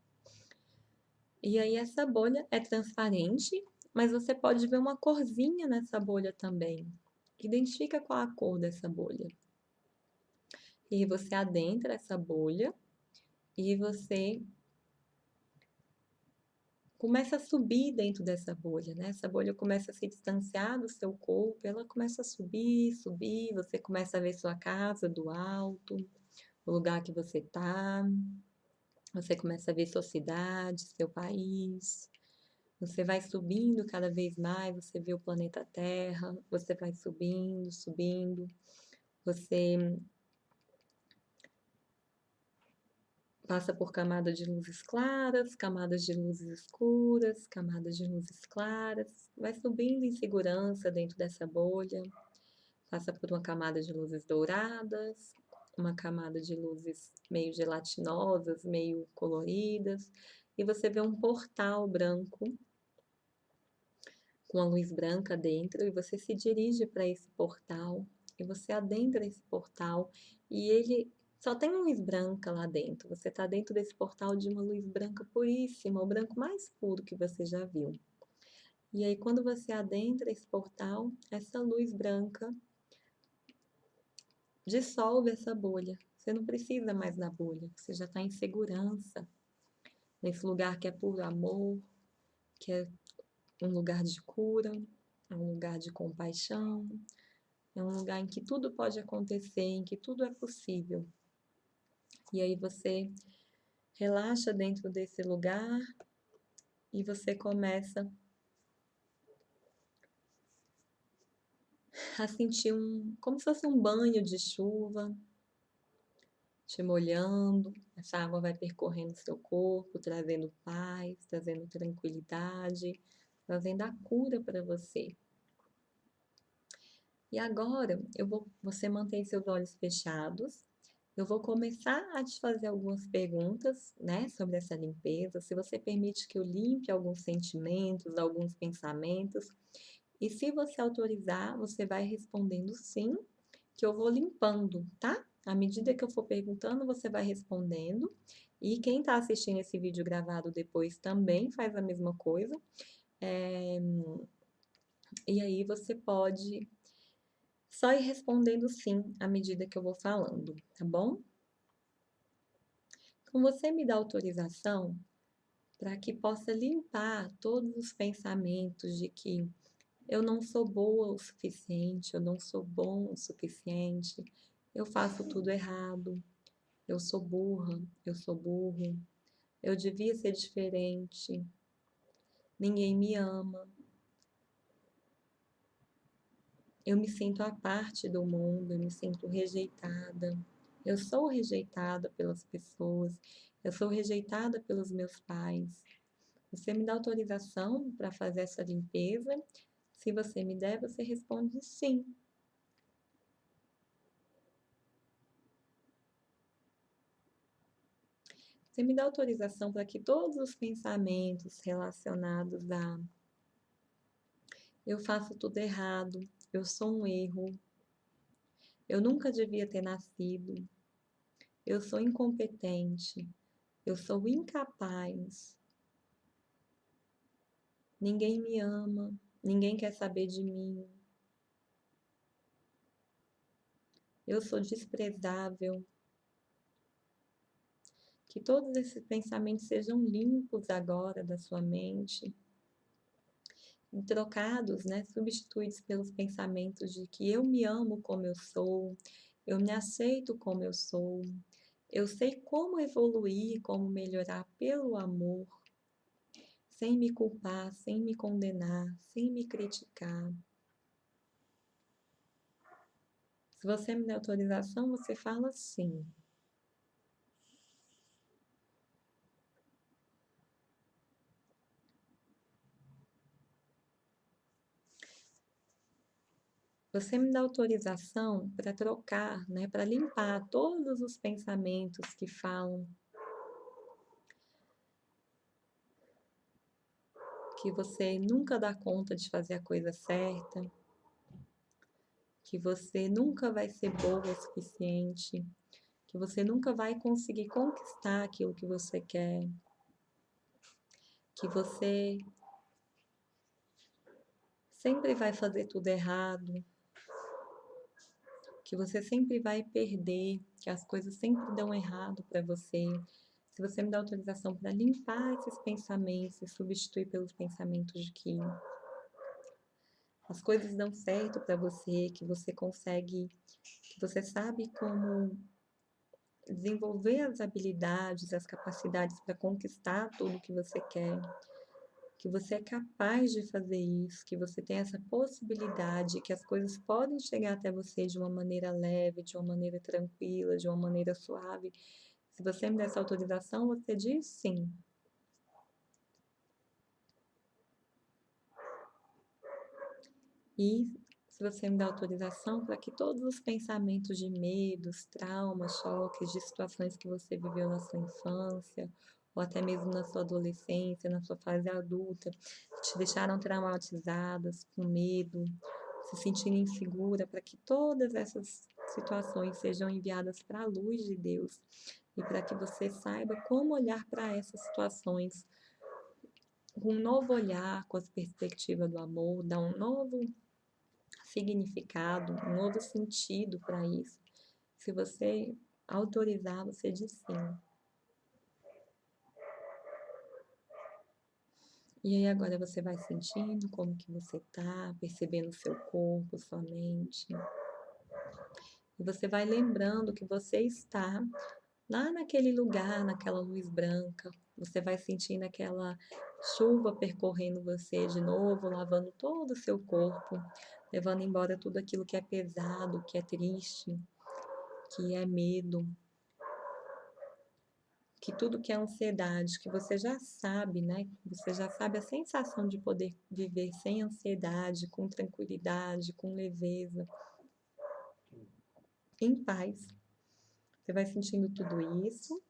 E aí essa bolha é transparente, mas você pode ver uma corzinha nessa bolha também. Identifica qual a cor dessa bolha. E você adentra essa bolha e você começa a subir dentro dessa bolha, né? Essa bolha começa a se distanciar do seu corpo, ela começa a subir, subir, você começa a ver sua casa do alto, o lugar que você tá, você começa a ver sua cidade, seu país. Você vai subindo cada vez mais, você vê o planeta Terra, você vai subindo, subindo, você passa por camadas de luzes claras, camadas de luzes escuras, camadas de luzes claras, vai subindo em segurança dentro dessa bolha, passa por uma camada de luzes douradas, uma camada de luzes meio gelatinosas, meio coloridas, e você vê um portal branco com a luz branca dentro, e você se dirige para esse portal, e você adentra esse portal, e ele só tem luz branca lá dentro. Você está dentro desse portal de uma luz branca puríssima, o branco mais puro que você já viu. E aí, quando você adentra esse portal, essa luz branca dissolve essa bolha. Você não precisa mais da bolha, você já está em segurança, nesse lugar que é puro amor, que é um lugar de cura, é um lugar de compaixão, é um lugar em que tudo pode acontecer, em que tudo é possível. E aí você relaxa dentro desse lugar e você começa a sentir como se fosse um banho de chuva te molhando. Essa água vai percorrendo seu corpo, trazendo paz, trazendo tranquilidade, trazendo a cura para você. E agora você mantém seus olhos fechados. Eu vou começar a te fazer algumas perguntas, né, sobre essa limpeza. Se você permite que eu limpe alguns sentimentos, alguns pensamentos. E se você autorizar, você vai respondendo sim, que eu vou limpando, tá? À medida que eu for perguntando, você vai respondendo. E quem está assistindo esse vídeo gravado depois também faz a mesma coisa. E aí você pode só ir respondendo sim à medida que eu vou falando, tá bom? Então você me dá autorização para que possa limpar todos os pensamentos de que eu não sou boa o suficiente, eu não sou bom o suficiente, eu faço tudo errado, eu sou burra, eu sou burro, eu devia ser diferente, ninguém me ama, eu me sinto à parte do mundo, eu me sinto rejeitada, eu sou rejeitada pelas pessoas, eu sou rejeitada pelos meus pais. Você me dá autorização para fazer essa limpeza? Se você me der, você responde sim. Você me dá autorização para que todos os pensamentos relacionados a eu faço tudo errado, eu sou um erro, eu nunca devia ter nascido, eu sou incompetente, eu sou incapaz, ninguém me ama, ninguém quer saber de mim, eu sou desprezável. Que todos esses pensamentos sejam limpos agora da sua mente, e trocados, né, substituídos pelos pensamentos de que eu me amo como eu sou, eu me aceito como eu sou, eu sei como evoluir, como melhorar pelo amor, sem me culpar, sem me condenar, sem me criticar. Se você me der autorização, você fala sim. Você me dá autorização para trocar, né, para limpar todos os pensamentos que falam que você nunca dá conta de fazer a coisa certa, que você nunca vai ser boa o suficiente, que você nunca vai conseguir conquistar aquilo que você quer, que você sempre vai fazer tudo errado, que você sempre vai perder, que as coisas sempre dão errado para você. Se você me dá autorização para limpar esses pensamentos e substituir pelos pensamentos de que as coisas dão certo para você, que você consegue, que você sabe como desenvolver as habilidades, as capacidades para conquistar tudo que você quer, que você é capaz de fazer isso, que você tem essa possibilidade, que as coisas podem chegar até você de uma maneira leve, de uma maneira tranquila, de uma maneira suave. Se você me der essa autorização, você diz sim. E se você me dá autorização para que todos os pensamentos de medos, traumas, choques, de situações que você viveu na sua infância, ou até mesmo na sua adolescência, na sua fase adulta, que te deixaram traumatizadas, com medo, se sentindo insegura, para que todas essas situações sejam enviadas para a luz de Deus e para que você saiba como olhar para essas situações com um novo olhar, com as perspectivas do amor, dar um novo significado, um novo sentido para isso. Se você autorizar, você diz sim. E aí agora você vai sentindo como que você tá, percebendo o seu corpo, sua mente. E você vai lembrando que você está lá naquele lugar, naquela luz branca. Você vai sentindo aquela chuva percorrendo você de novo, lavando todo o seu corpo, levando embora tudo aquilo que é pesado, que é triste, que é medo, que tudo que é ansiedade, que você já sabe, né? Você já sabe a sensação de poder viver sem ansiedade, com tranquilidade, com leveza, em paz. Você vai sentindo tudo isso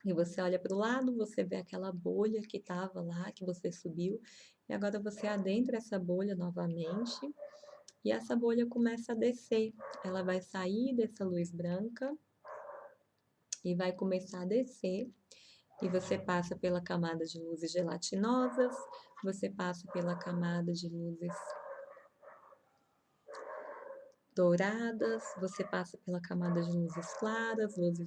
e você olha para o lado, você vê aquela bolha que estava lá, que você subiu, e agora você adentra essa bolha novamente e essa bolha começa a descer. Ela vai sair dessa luz branca e vai começar a descer. E você passa pela camada de luzes gelatinosas, você passa pela camada de luzes douradas, você passa pela camada de luzes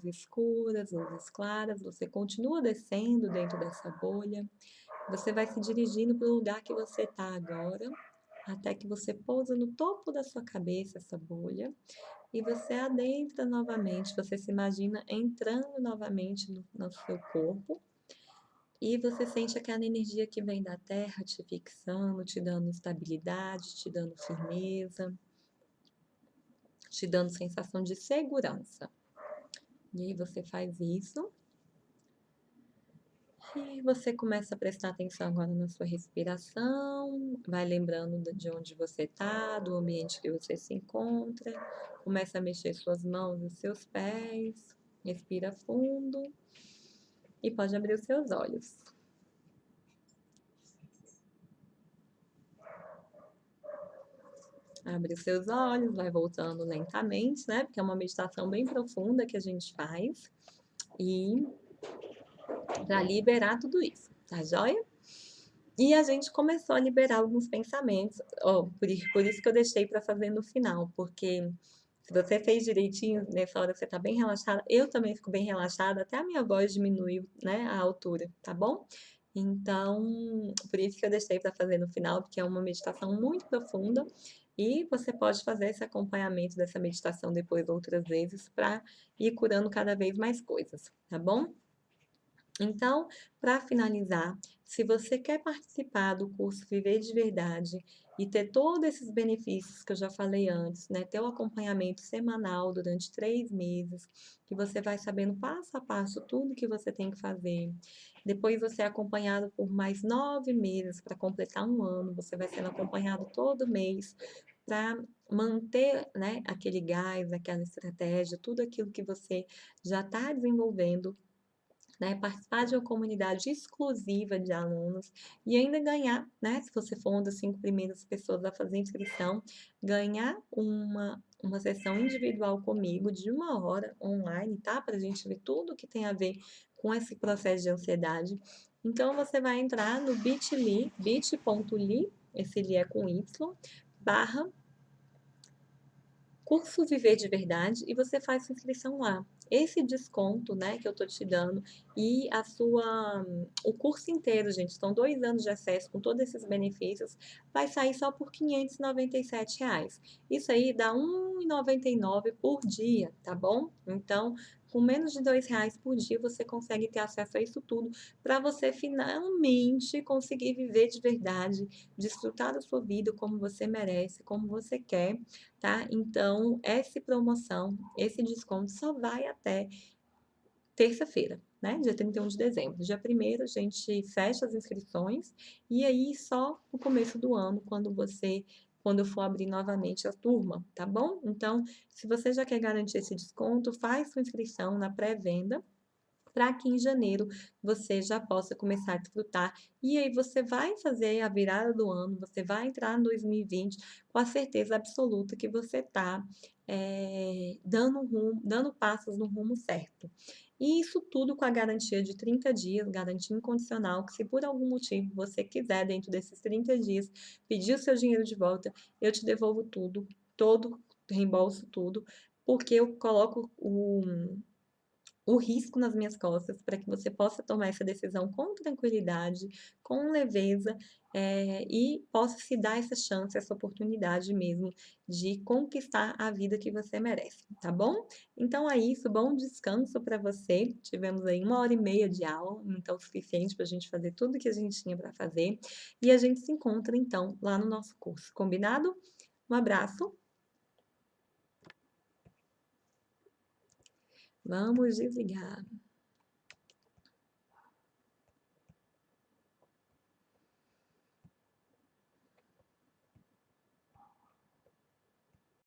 escuras, luzes claras, você continua descendo dentro dessa bolha, você vai se dirigindo para o lugar que você está agora, até que você pousa no topo da sua cabeça essa bolha, e você adentra novamente, você se imagina entrando novamente no seu corpo, E você sente aquela energia que vem da terra te fixando, te dando estabilidade, te dando firmeza, te dando sensação de segurança. E aí você faz isso. E você começa a prestar atenção agora na sua respiração, vai lembrando de onde você está, do ambiente que você se encontra, começa a mexer suas mãos e seus pés, respira fundo e pode abrir os seus olhos. Abre os seus olhos, vai voltando lentamente, né? Porque é uma meditação bem profunda que a gente faz. E para liberar tudo isso, tá joia? E a gente começou a liberar alguns pensamentos. Ó, por isso que eu deixei para fazer no final, porque se você fez direitinho, nessa hora você tá bem relaxada, eu também fico bem relaxada, até a minha voz diminuiu, né, a altura, tá bom? Então, por isso que eu deixei para fazer no final, porque é uma meditação muito profunda e você pode fazer esse acompanhamento dessa meditação depois outras vezes para ir curando cada vez mais coisas, tá bom? Então, para finalizar, se você quer participar do curso Viver de Verdade e ter todos esses benefícios que eu já falei antes, né? Ter o acompanhamento semanal durante 3 meses, que você vai sabendo passo a passo tudo que você tem que fazer. Depois você é acompanhado por mais 9 meses para completar um ano, você vai sendo acompanhado todo mês para manter, né, aquele gás, aquela estratégia, tudo aquilo que você já está desenvolvendo, né, participar de uma comunidade exclusiva de alunos e ainda ganhar, né, se você for uma das 5 primeiras pessoas a fazer inscrição, ganhar uma sessão individual comigo de 1 hora online, tá? Para a gente ver tudo que tem a ver com esse processo de ansiedade. Então, você vai entrar no bit.ly, bit.ly, esse li é com Y, barra Curso Viver de Verdade e você faz sua inscrição lá. Esse desconto, né, que eu tô te dando e o curso inteiro, gente, são 2 anos de acesso com todos esses benefícios, vai sair só por R$ 597. Isso aí dá R$ 1,99 por dia, tá bom? Então, com menos de R$ 2 por dia, você consegue ter acesso a isso tudo para você finalmente conseguir viver de verdade, desfrutar da sua vida como você merece, como você quer, tá? Então, essa promoção, esse desconto só vai até terça-feira, né? Dia 31 de dezembro. Dia 1º a gente fecha as inscrições e aí só no começo do ano, quando eu for abrir novamente a turma, tá bom? Então, se você já quer garantir esse desconto, faz sua inscrição na pré-venda para que em janeiro você já possa começar a desfrutar. E aí você vai fazer a virada do ano, você vai entrar em 2020 com a certeza absoluta que você está dando passos no rumo certo. E isso tudo com a garantia de 30 dias, garantia incondicional, que se por algum motivo você quiser, dentro desses 30 dias, pedir o seu dinheiro de volta, eu te devolvo tudo, todo, reembolso tudo, porque eu coloco o risco nas minhas costas para que você possa tomar essa decisão com tranquilidade, com leveza, e possa se dar essa chance, essa oportunidade mesmo de conquistar a vida que você merece, tá bom? Então é isso, bom descanso para você. Tivemos aí 1 hora e meia de aula, então o suficiente para a gente fazer tudo que a gente tinha para fazer. E a gente se encontra então lá no nosso curso, combinado? Um abraço, vamos desligar.